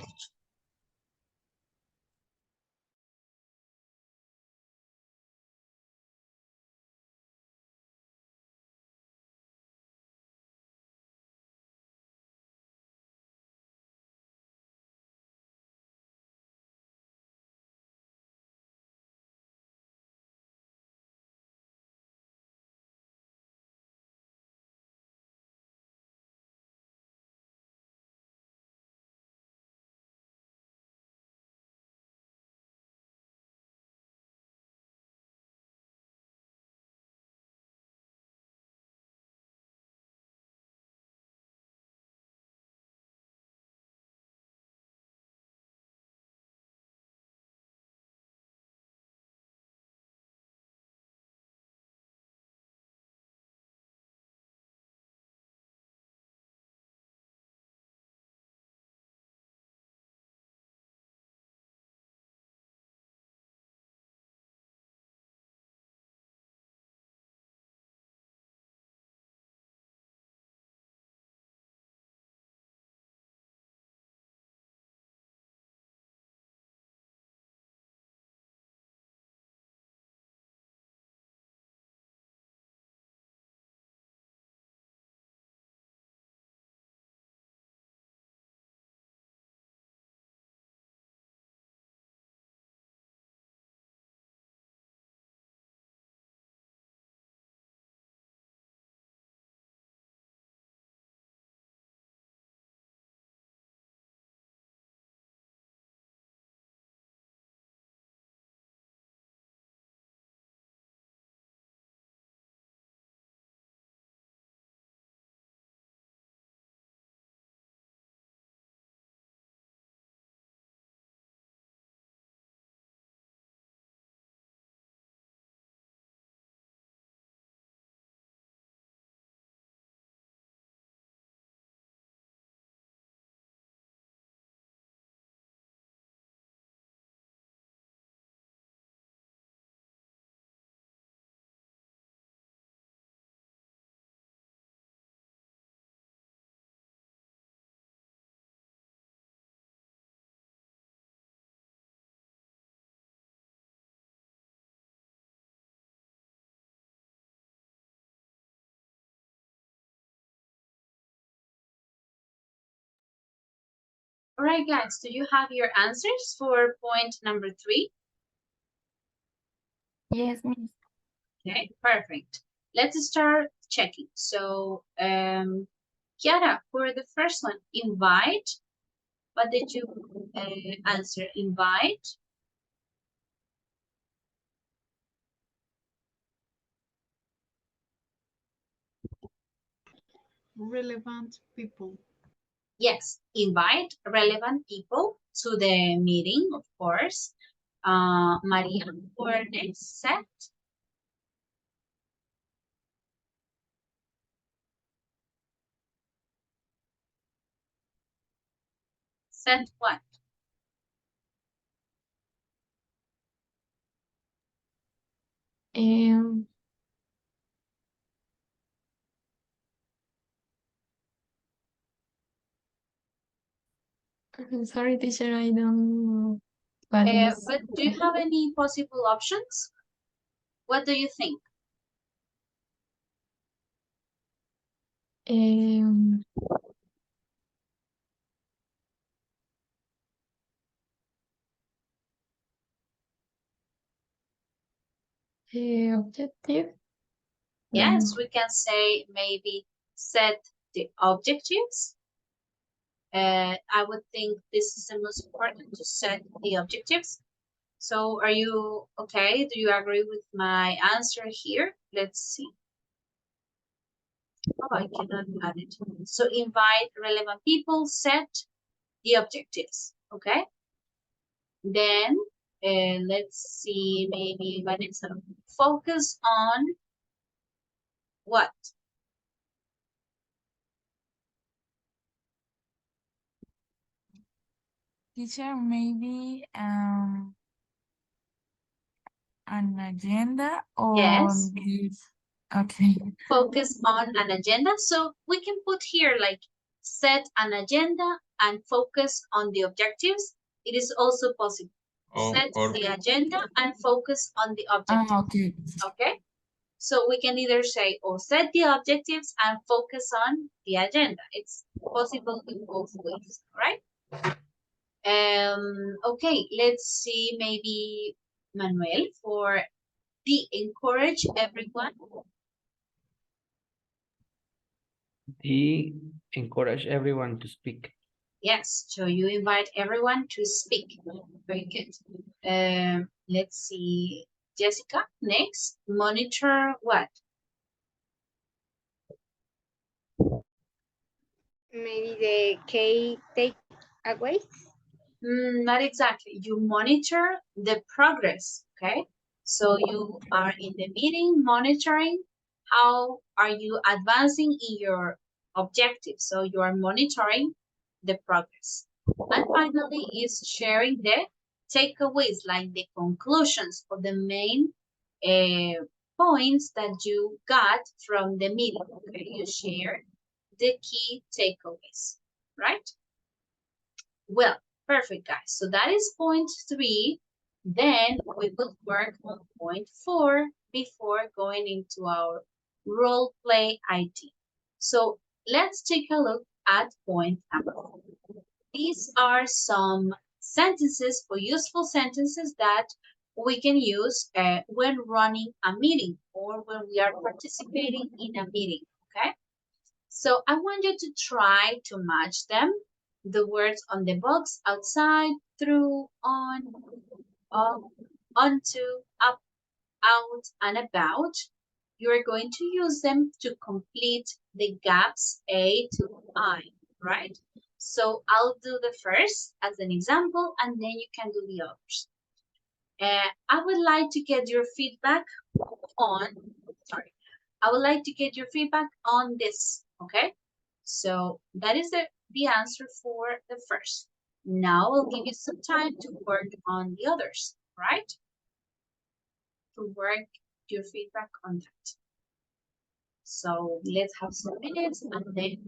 All right, guys, do you have your answers for point number 3? Yes, Miss. Okay, perfect. Let's start checking. So, Kiara, for the first one, invite. What did you answer? Invite. Relevant people. Yes, invite relevant people to the meeting, of course. Maria, for next set. Set what? Um, I'm sorry, teacher, I don't know what is. But do you have any possible options? What do you think? Um, Objective? Yes, we can say maybe set the objectives. I would think this is the most important to set the objectives. So are you okay? Do you agree with my answer here? Let's see. Oh, I cannot add it. So invite relevant people, set the objectives, okay? Then let's see, maybe Vanessa, focus on what? Teacher, maybe an agenda Yes. on this. Okay. Focus on an agenda. So we can put here like set an agenda and focus on the objectives. It is also possible. Set the agenda and focus on the objectives. Okay. Okay. So we can either say, or set the objectives and focus on the agenda. It's possible in both ways, right? Okay, let's see, maybe Manuel for the encourage everyone. He encourage everyone to speak. Yes, so you invite everyone to speak. Very good. Let's see, Jessica, next, monitor what? Maybe the key takeaways. Not exactly. You monitor the progress, okay? So you are in the meeting monitoring how are you advancing in your objectives. So you are monitoring the progress. And finally is sharing the takeaways, like the conclusions of the main points that you got from the meeting. Okay, you share the key takeaways, right? Well, perfect, guys. So that is point 3. Then we will work on point 4 before going into our role play IT. So let's take a look at point number 4. These are some sentences or useful sentences that we can use when running a meeting or when we are participating in a meeting, okay? So I want you to try to match them, the words on the box, outside, through, on, off, onto, up, out, and about. You are going to use them to complete the gaps A to I, right? So I'll do the first as an example, and then you can do the others. I would like to get your feedback on, sorry, I would like to get your feedback on this, okay? So that is the answer for the first. Now I'll give you some time to work on the others, right? To work your feedback on that. So let's have some minutes and then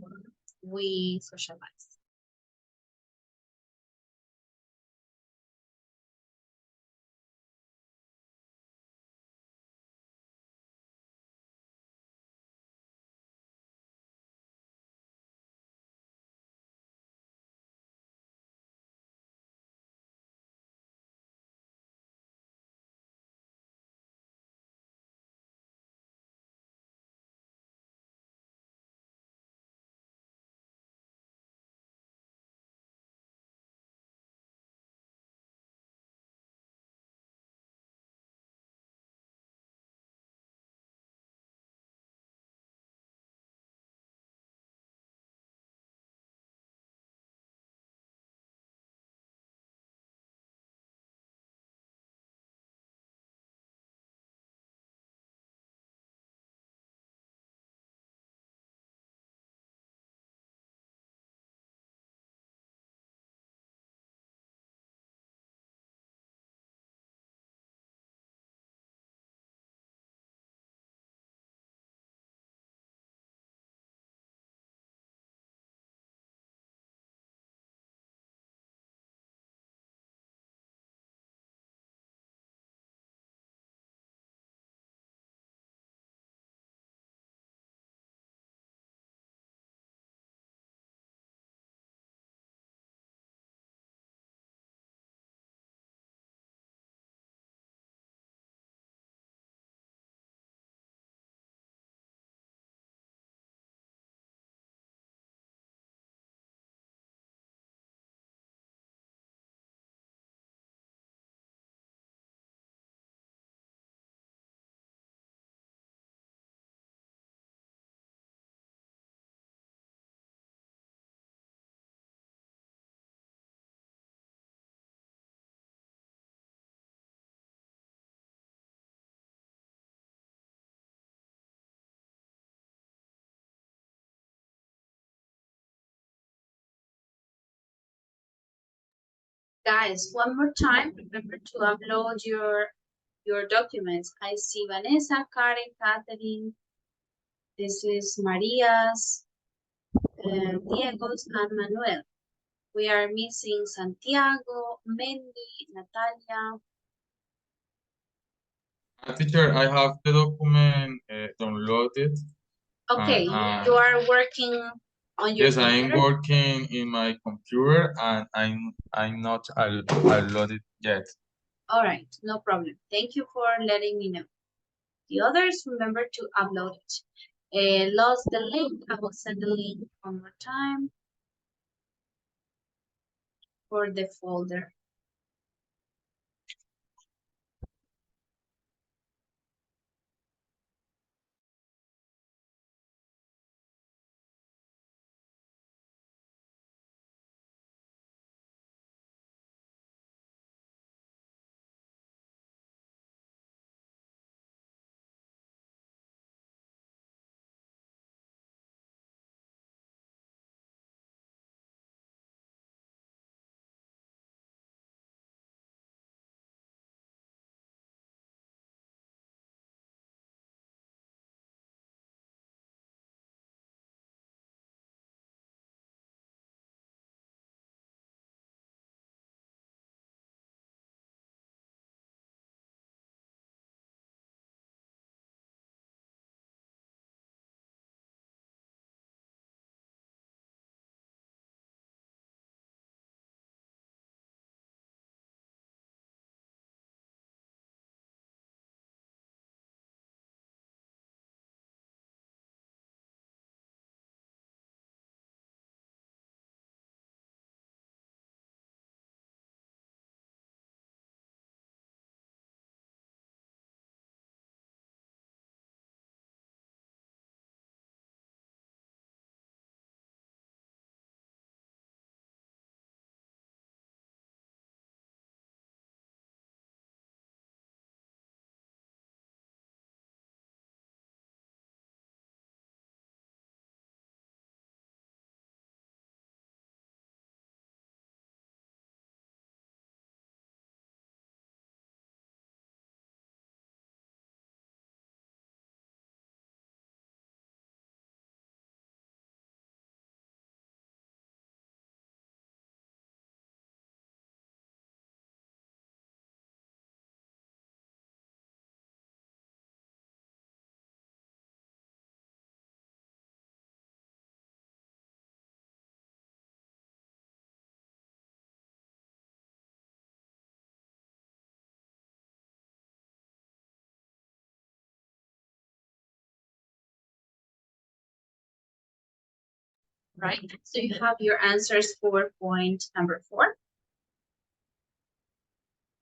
we socialize. Guys, one more time, remember to upload your documents. I see Vanessa, Karen, Catherine. This is Maria's, Diego's, and Manuel. We are missing Santiago, Mendy, Natalia. Teacher, I have the document downloaded. Okay, you are working on your Yes, I'm computer? working in my computer and I'm not uploaded yet. All right, no problem. Thank you for letting me know. The others, remember to upload it. Lost the link. I will send the link one more time for the folder. Right? So you have your answers for point number 4.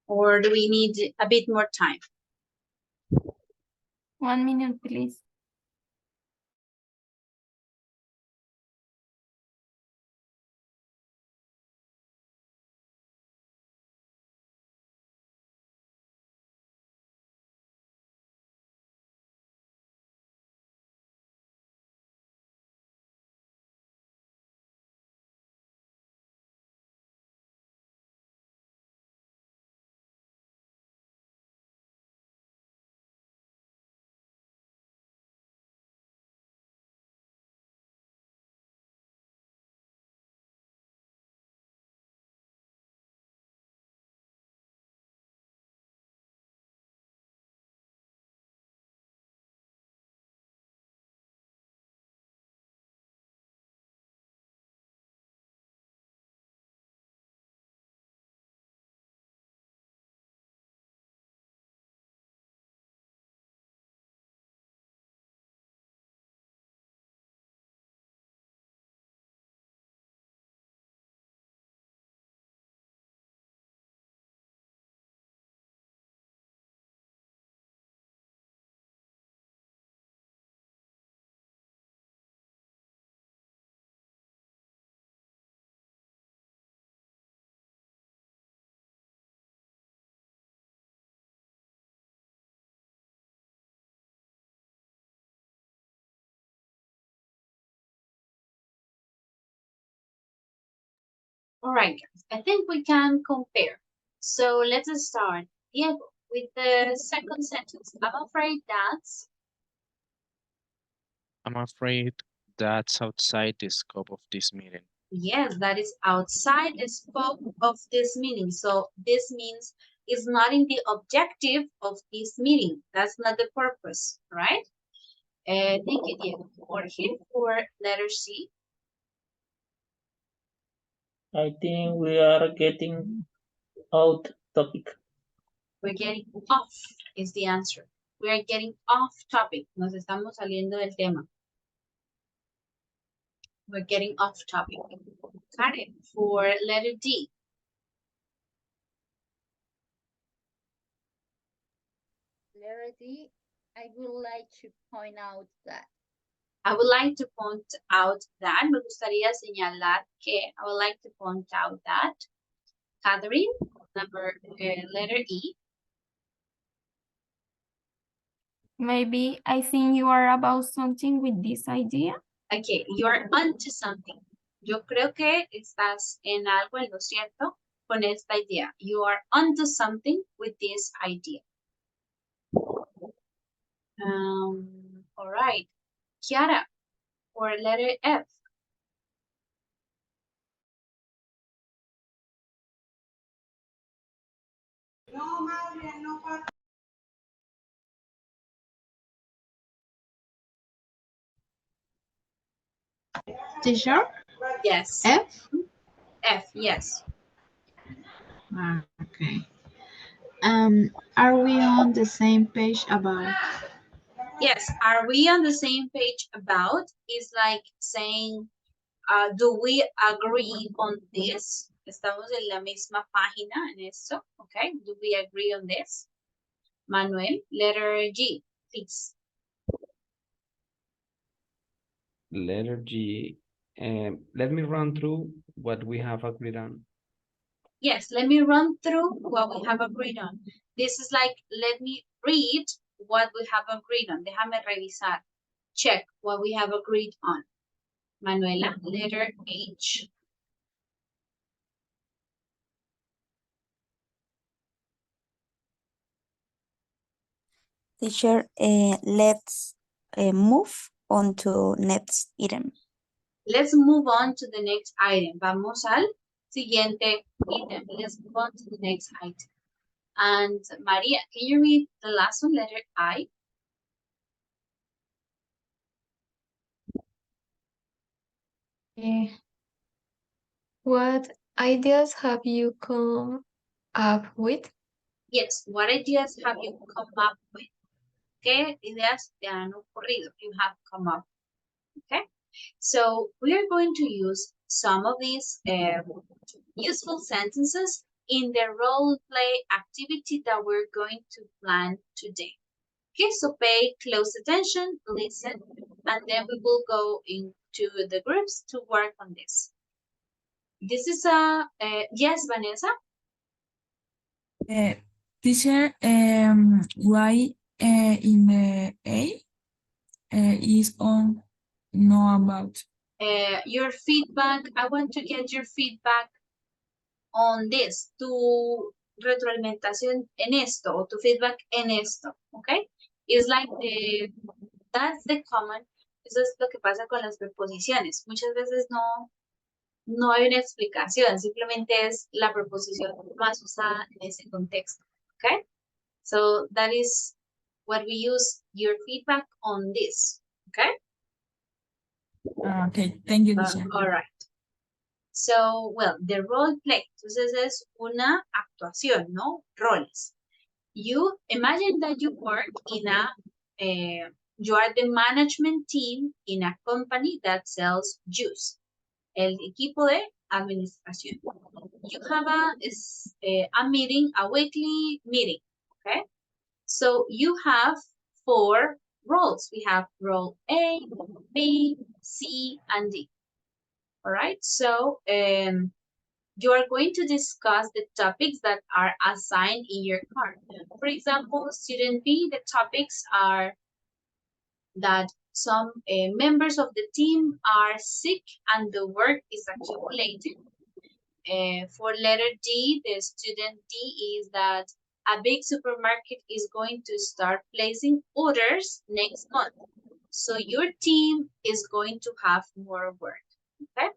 Or do we need a bit more time? 1 minute, please. All right, guys, I think we can compare. So let's start, Diego, with the second sentence. I'm afraid that's. I'm afraid that's outside the scope of this meeting. Yes, that is outside the scope of this meeting. So this means it's not in the objective of this meeting. That's not the purpose, right? Thank you, Diego. Jorge, for letter C. I think we are getting out topic. We're getting off is the answer. We are getting off topic. Nos estamos saliendo del tema. We're getting off topic. Karen, for letter D. Letter D, I would like to point out that. I would like to point out that. Me gustaría señalar que. I would like to point out that. Catherine, letter E. Maybe I think you are about something with this idea. Okay, you're onto something. Yo creo que estás en algo en lo cierto con esta idea. You are onto something with this idea. All right. Kiara, for letter F. Teacher? Yes. F? F, yes. Okay. Are we on the same page about? Yes, are we on the same page about? Is like saying, do we agree on this? Estamos en la misma página en esto, okay? Do we agree on this? Manuel, letter G, please. Letter G. Let me run through what we have agreed on. Yes, let me run through what we have agreed on. This is like, let me read what we have agreed on. Déjame revisar. Check what we have agreed on. Manuela, letter H. Teacher, let's move on to next item. Let's move on to the next item. Vamos al siguiente item. Let's move on to the next item. And Maria, can you read the last one, letter I? What ideas have you come up with? Yes, what ideas have you come up with? ¿Qué ideas te han ocurrido? You have come up. Okay, so we are going to use some of these useful sentences in the role play activity that we're going to plan today. Okay, so pay close attention, listen, and then we will go into the groups to work on this. This is a, yes, Vanessa? Teacher, why in the A is on know about? Your feedback, I want to get your feedback on this, tu retroalimentación en esto, o tu feedback en esto, okay? It's like that's the common, eso es lo que pasa con las preposiciones. Muchas veces no hay una explicación, simplemente es la preposición más usada en ese contexto, okay? So that is what we use your feedback on this, okay? Okay, thank you, teacher. All right. So, well, the role play. Entonces es una actuación, ¿no? Roles. You imagine that you work in you are the management team in a company that sells juice. El equipo de administración. You have a meeting, a weekly meeting, okay? So you have 4 roles. We have role A, B, C, and D. All right, so you are going to discuss the topics that are assigned in your card. For example, student B, the topics are that some members of the team are sick and the work is accumulated. For letter D, the student D is that a big supermarket is going to start placing orders next month. So your team is going to have more work, okay?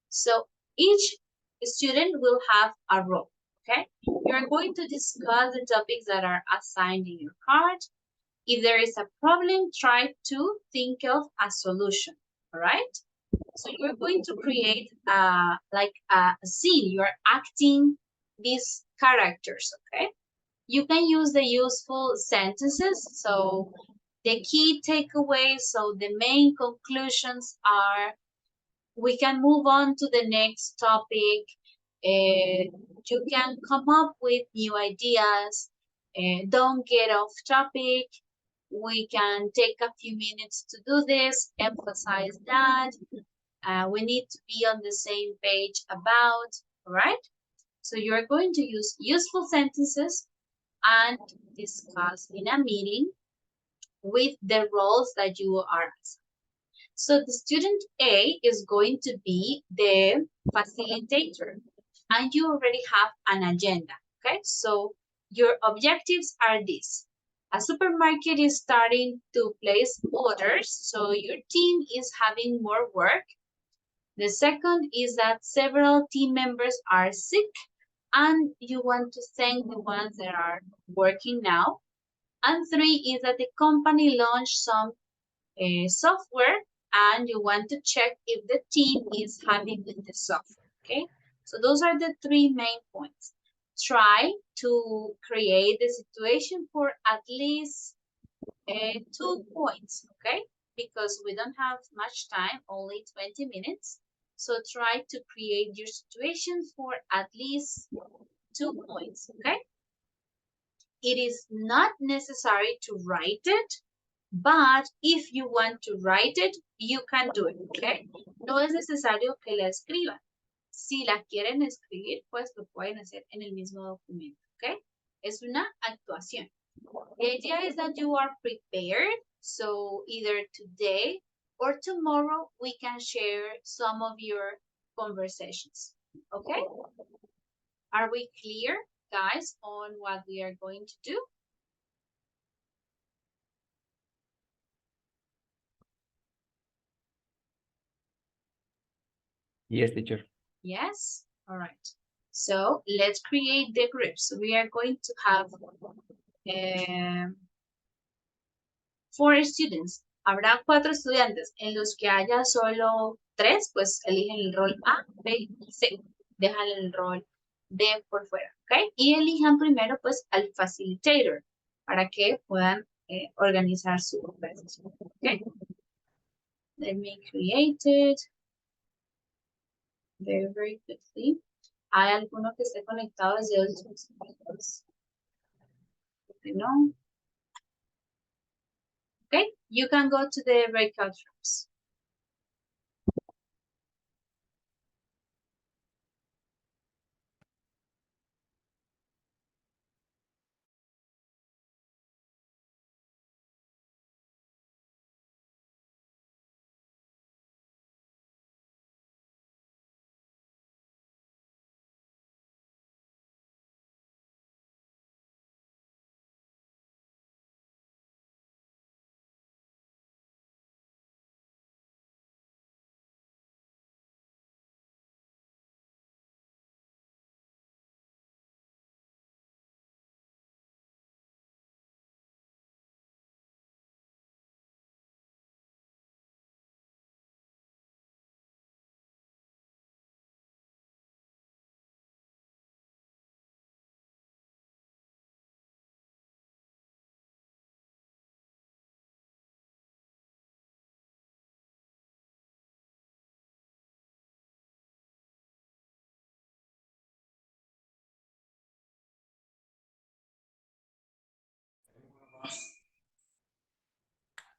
So each student will have a role, okay? You're going to discuss the topics that are assigned in your card. If there is a problem, try to think of a solution, all right? So you're going to create like a scene. You're acting these characters, okay? You can use the useful sentences. So the key takeaways, so the main conclusions are, we can move on to the next topic. You can come up with new ideas. Don't get off topic. We can take a few minutes to do this, emphasize that. We need to be on the same page about, all right? So you're going to use useful sentences and discuss in a meeting with the roles that you are assigned. So the student A is going to be the facilitator, and you already have an agenda, okay? So your objectives are these. A supermarket is starting to place orders, so your team is having more work. The second is that several team members are sick, and you want to thank the ones that are working now. And three is that the company launched some software, and you want to check if the team is happy with the software, okay? So those are the three main points. Try to create the situation for at least 2 points, okay? Because we don't have much time, only 20 minutes. So try to create your situation for at least 2 points, okay? It is not necessary to write it, but if you want to write it, you can do it, okay? No es necesario que la escriban. Si la quieren escribir, pues lo pueden hacer en el mismo documento, okay? Es una actuación. The idea is that you are prepared, so either today or tomorrow we can share some of your conversations, okay? Are we clear, guys, on what we are going to do? Yes, teacher. Yes? All right. So let's create the groups. We are going to have 4 students. Habrá 4 estudiantes. En los que haya solo 3, pues eligen el rol A, B y C. Dejan el rol D por fuera, ¿ok? Y elijan primero, pues, al facilitator para que puedan organizar su conversación, ¿ok? Let me create it very, very quickly. ¿Hay alguno que esté conectado desde otros minutos? No. Okay, you can go to the breakout rooms.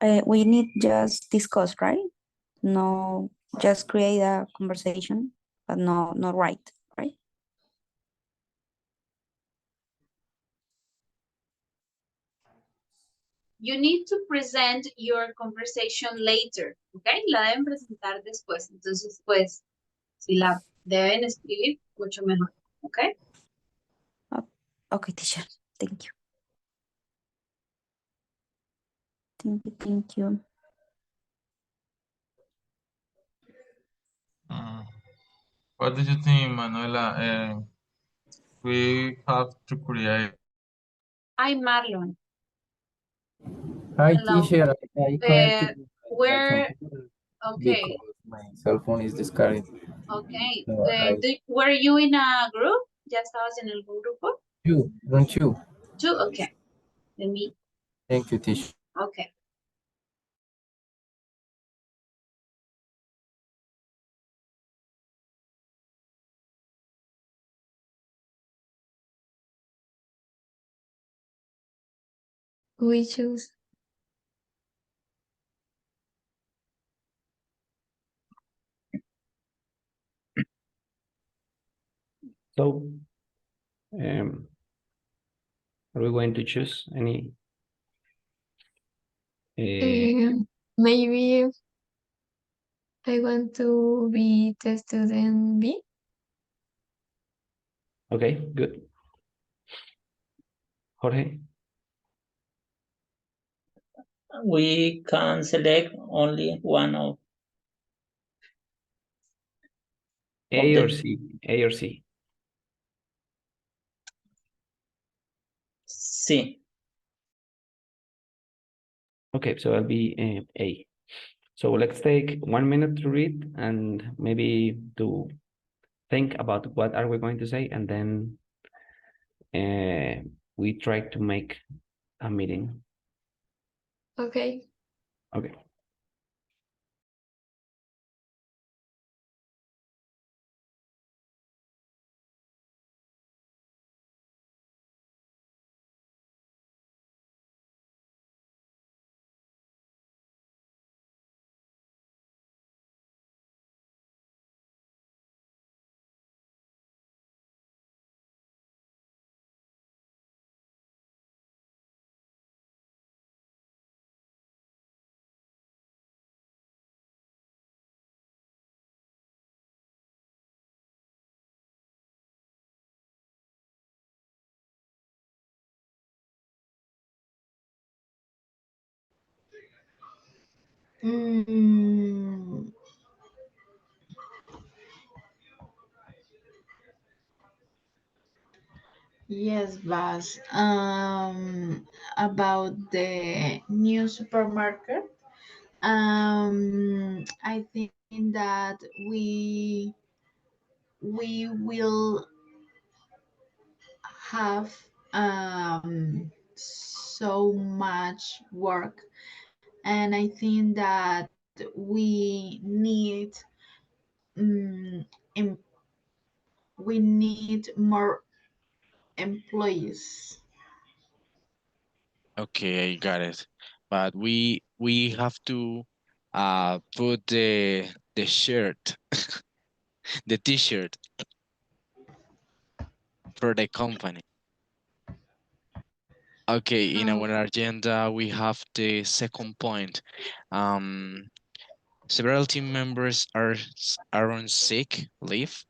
We need just discuss, right? No, just create a conversation, but no, not write, right? You need to present your conversation later, okay? La deben presentar después. Entonces, pues, si la deben escribir mucho mejor, ¿ok? Okay, teacher. Thank you. Thank you. What do you think, Manuela? We have to create. Hi, Marlon. Hi, Hello. teacher. I connected with my Where, computer okay, because my cell phone is disconnected. okay. So I Were you in a group? ¿Ya estabas en algún grupo? don't you? Two, okay. Let me, Thank you, teacher. okay. We choose. So, are we going to choose any? Maybe I want to be the student B. Okay, good. Jorge? We can select only one of A or the C? A or C? C. Okay, so I'll be A. So let's take 1 minute to read and maybe to think about what are we going to say, and then we try to make a meeting. Okay. Okay. Mm, yes, Bas. About the new supermarket, I think that we will have so much work, and I think that we need um, em- we need more employees. Okay, I got it. But we have to put the shirt, the t-shirt for the company. Okay, in Um, our agenda we have the second point. Several team members are on sick leave,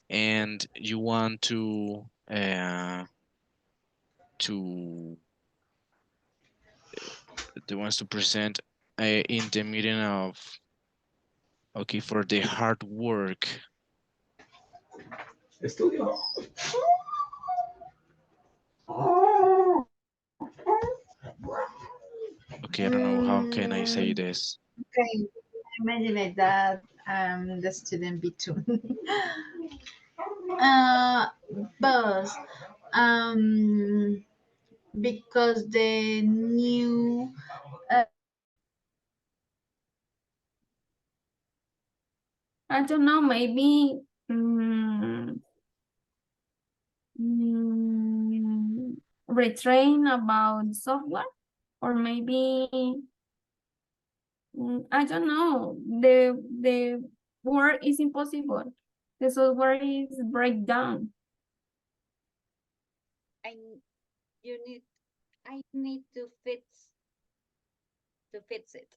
and you want to the ones to present in the meeting of, okay, for the hard work. Estudio. Okay, I don't know how can I say this. okay, imagine that the student B2. uh, but um, because the new I don't know, maybe retrain about software, or maybe I don't know. The work is impossible. The software is breakdown. I you need I need to fix it.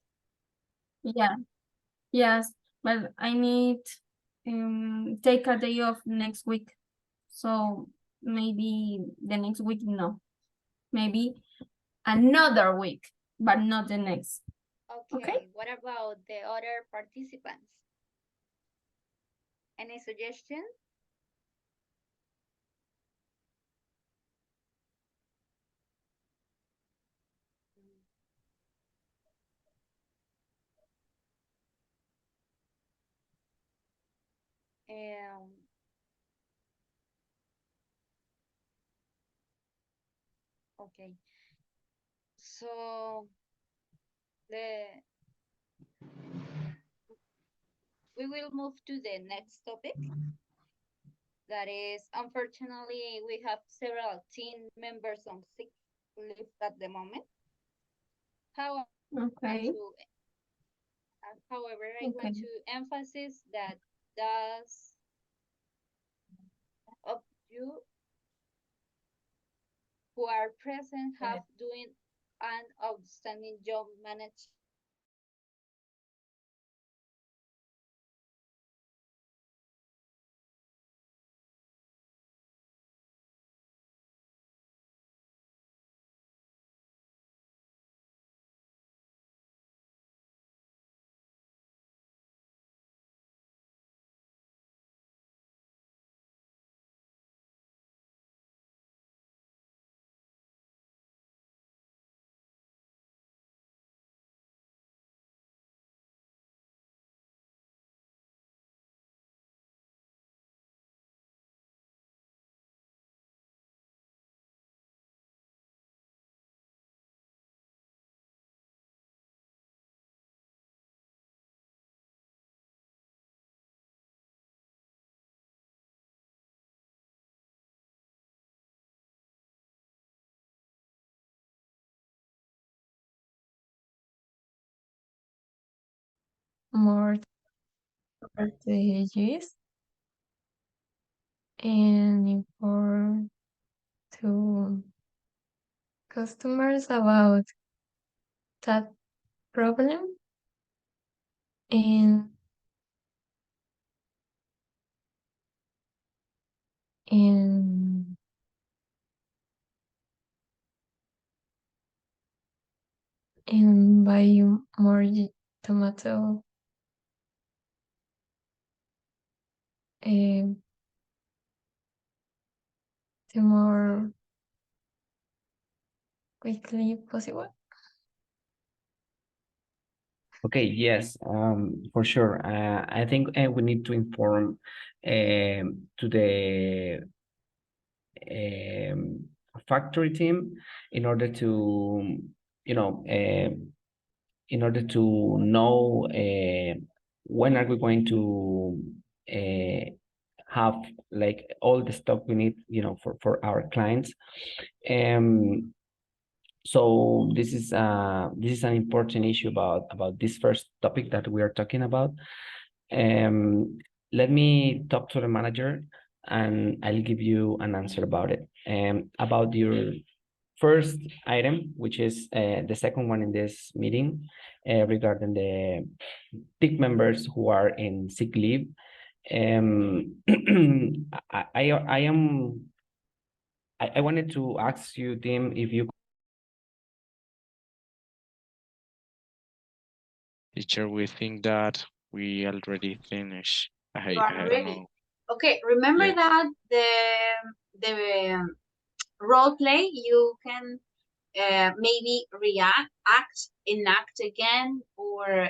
Yeah, yes, but I need take a day off next week. So maybe the next week, no. Maybe another week, but not the next. Okay, what about the other participants? Any suggestion? Um, okay, so we will move to the next topic. That is, unfortunately, we have several team members on sick leave at the moment. However, Okay. I want to emphasize that those of you who are present have doing an outstanding job managing more strategies and inform to customers about that problem and and and buy more tomato the more quickly possible. Okay, yes, for sure. I think we need to inform to the factory team in order to, you know, in order to know when are we going to have like all the stock we need, for our clients. So this is an important issue about this first topic that we are talking about. Let me talk to the manager and I'll give you an answer about it. About your first item, which is the second one in this meeting, regarding the team members who are in sick leave. I wanted to ask you, Tim, if you. Teacher, we think that we already finished. You are I don't ready. know. Okay, remember Yes. that the role play, you can maybe enact again, or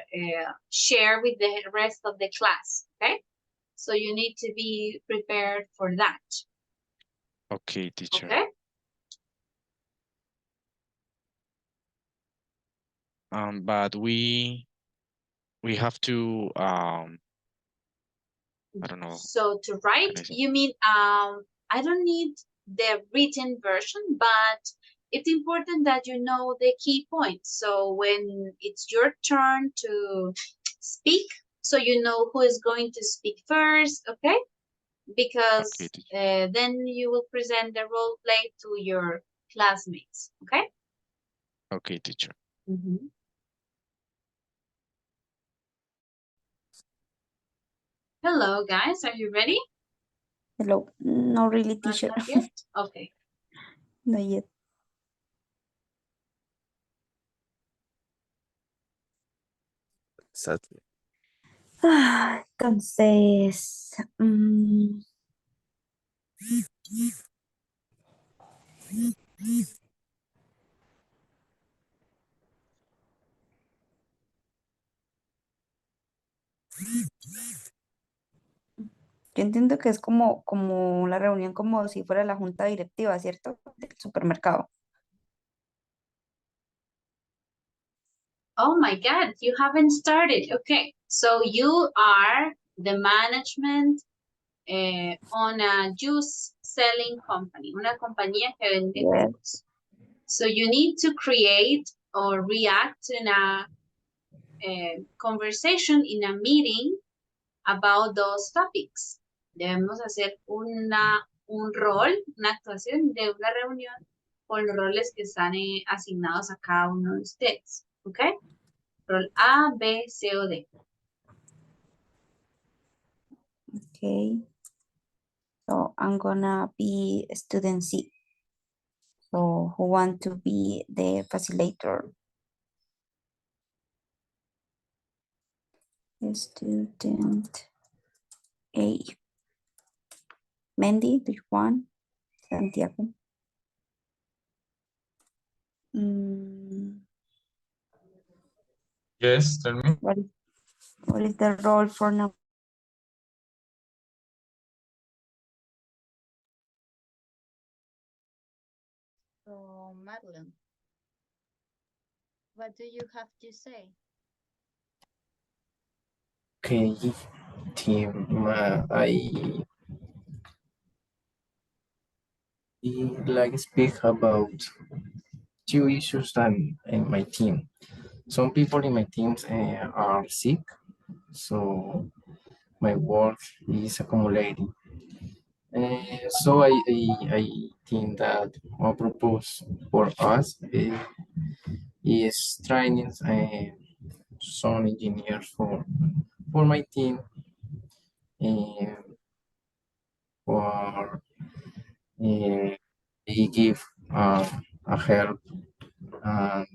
share with the rest of the class, okay? So you need to be prepared for that, Okay, teacher. okay? But we have to I don't know. So to write, you mean, I don't need the written version, but it's important that you know the key points. So when it's your turn to speak, so you know who is going to speak first, okay? Because then you will present the role play to your classmates, okay? Okay, teacher. Mhm. Hello, guys. Are you ready? Hello. Not really, teacher. Not yet? Okay. Not yet. Exactly. Entonces, yo entiendo que es como la reunión, como si fuera la junta directiva, ¿cierto? Del supermercado. Oh my God, you haven't started. Okay, so you are the management on a juice selling company, una compañía que vende jugos. So you need to create or react in a conversation in a meeting about those topics. Debemos hacer un rol, una actuación de una reunión con los roles que están asignados a cada uno de ustedes. ¿Ok? Rol A, B, C o D. Okay. So I'm gonna be student C. So who want to be the facilitator? Student A. Mandy, do you want? Santiago. Yes, tell me. What is the role for now? So, Madeline, what do you have to say? Okay, team, I like speak about two issues in my team. Some people in my teams are sick, so my work is accumulating. So I think that one purpose for us is training some engineers for my team and for they give a help and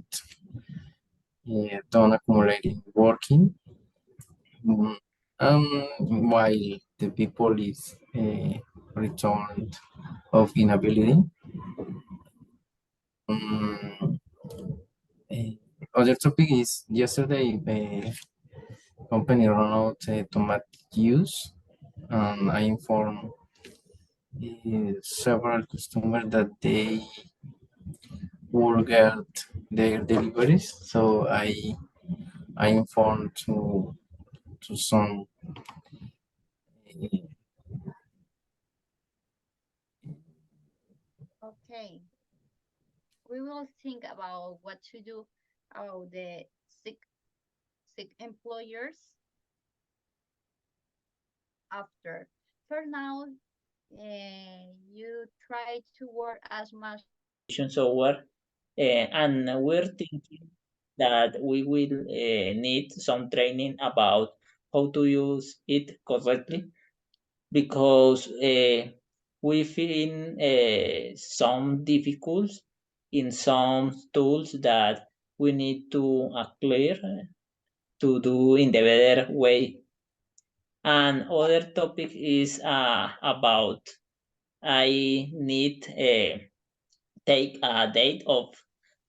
don't accumulating working. While the people is returned of inability. Other topic is yesterday company run out tomato juice and I informed several customers that they will get their deliveries. So I informed to some Okay. We will think about what to do about the sick employers after. For now, you try to work as much software, and we're thinking that we will need some training about how to use it correctly because we feel some difficulties in some tools that we need to clear to do in the better way. And other topic is about I need take a date of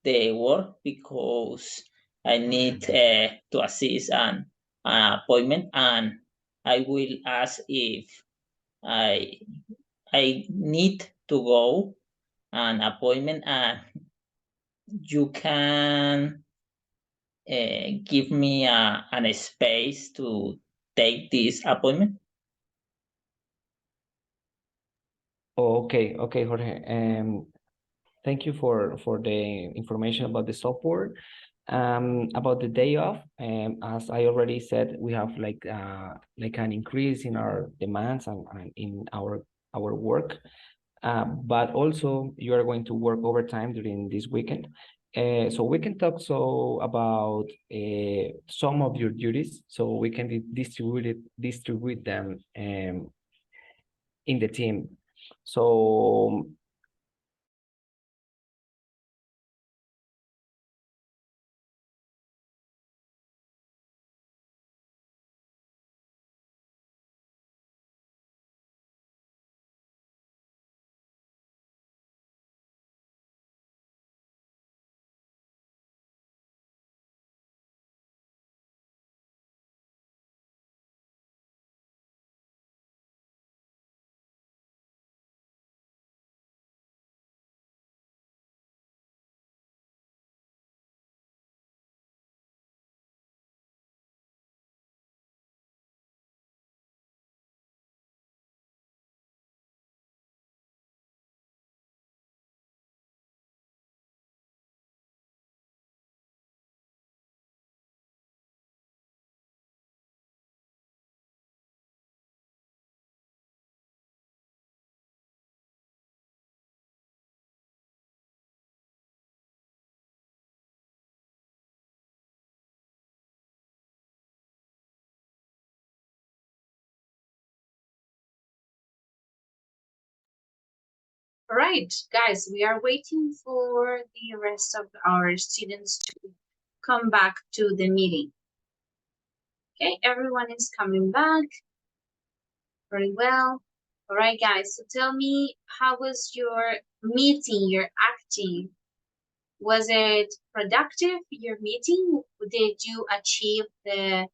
the work because I need to assist an appointment and I will ask if I I need to go an appointment and you can give me an space to take this appointment. Okay, Jorge. Thank you for the information about the software. About the day off, as I already said, we have like an increase in our demands and in our work. But also you are going to work overtime during this weekend. So we can talk about some of your duties, so we can distribute them in the team. So All right, guys, we are waiting for the rest of our students to come back to the meeting. Okay, everyone is coming back. Very well. All right, guys, so tell me, how was your meeting, your acting? Was it productive, your meeting? Did you achieve the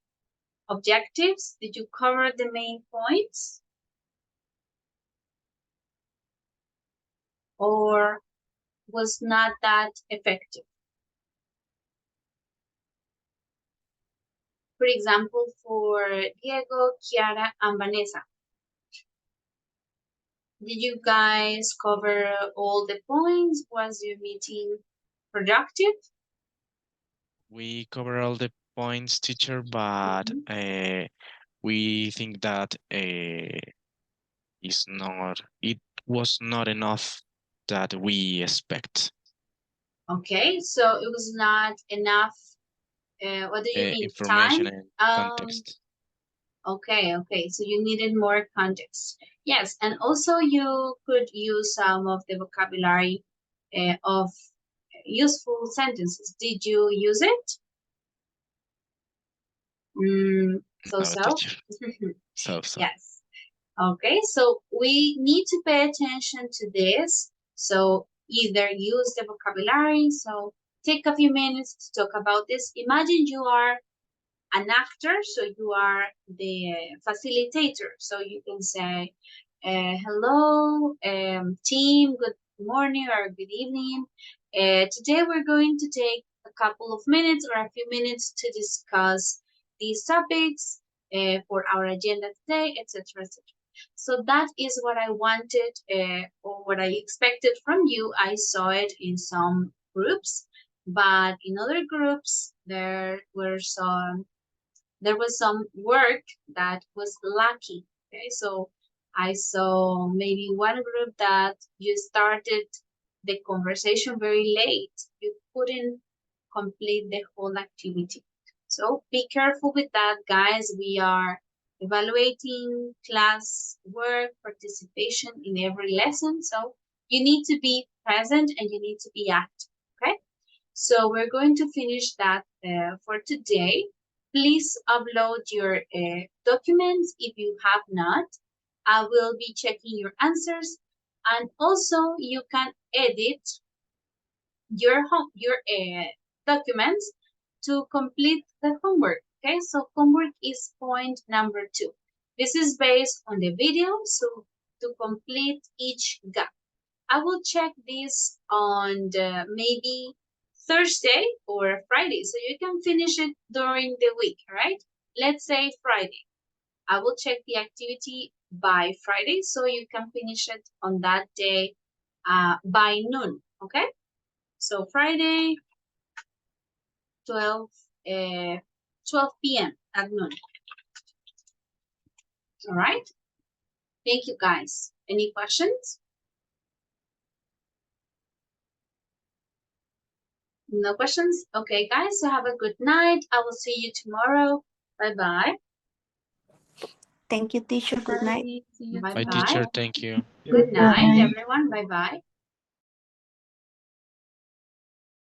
objectives? Did you cover the main points? Or was not that effective? For example, for Diego, Chiara, and Vanessa. Did you guys cover all the points? Was your meeting productive? We cover all the points, teacher, but we think that it was not enough that we expect. Okay, so it was not enough. What do you mean? Information Time? and context. Okay, so you needed more context. Yes, and also you could use some of the vocabulary of useful sentences. Did you use it? No, teacher. So. Yes. Okay, so we need to pay attention to this. So either use the vocabulary. So take a few minutes to talk about this. Imagine you are an actor, so you are the facilitator. So you can say, hello, team, good morning or good evening. Today we're going to take a couple of minutes or a few minutes to discuss these topics for our agenda today, etc., etc. So that is what I wanted or what I expected from you. I saw it in some groups, but in other groups there was some work that was lacking. Okay, so I saw maybe one group that you started the conversation very late. You couldn't complete the whole activity. So be careful with that, guys. We are evaluating class work participation in every lesson. So you need to be present and you need to be active. Okay, so we're going to finish that for today. Please upload your documents if you have not. I will be checking your answers, and also you can edit your documents to complete the homework. Okay, so homework is point number 2. This is based on the video, so to complete each gap. I will check this on maybe Thursday or Friday, so you can finish it during the week, right? Let's say Friday. I will check the activity by Friday, so you can finish it on that day by noon, okay? So Friday, 12 p.m. at noon. All right? Thank you, guys. Any questions? No questions? Okay, guys, so have a good night. I will see you tomorrow. Bye-bye. Thank you, teacher. Good night. See you Bye, Bye-bye. teacher. Thank you. Good night, Bye. everyone. Bye-bye.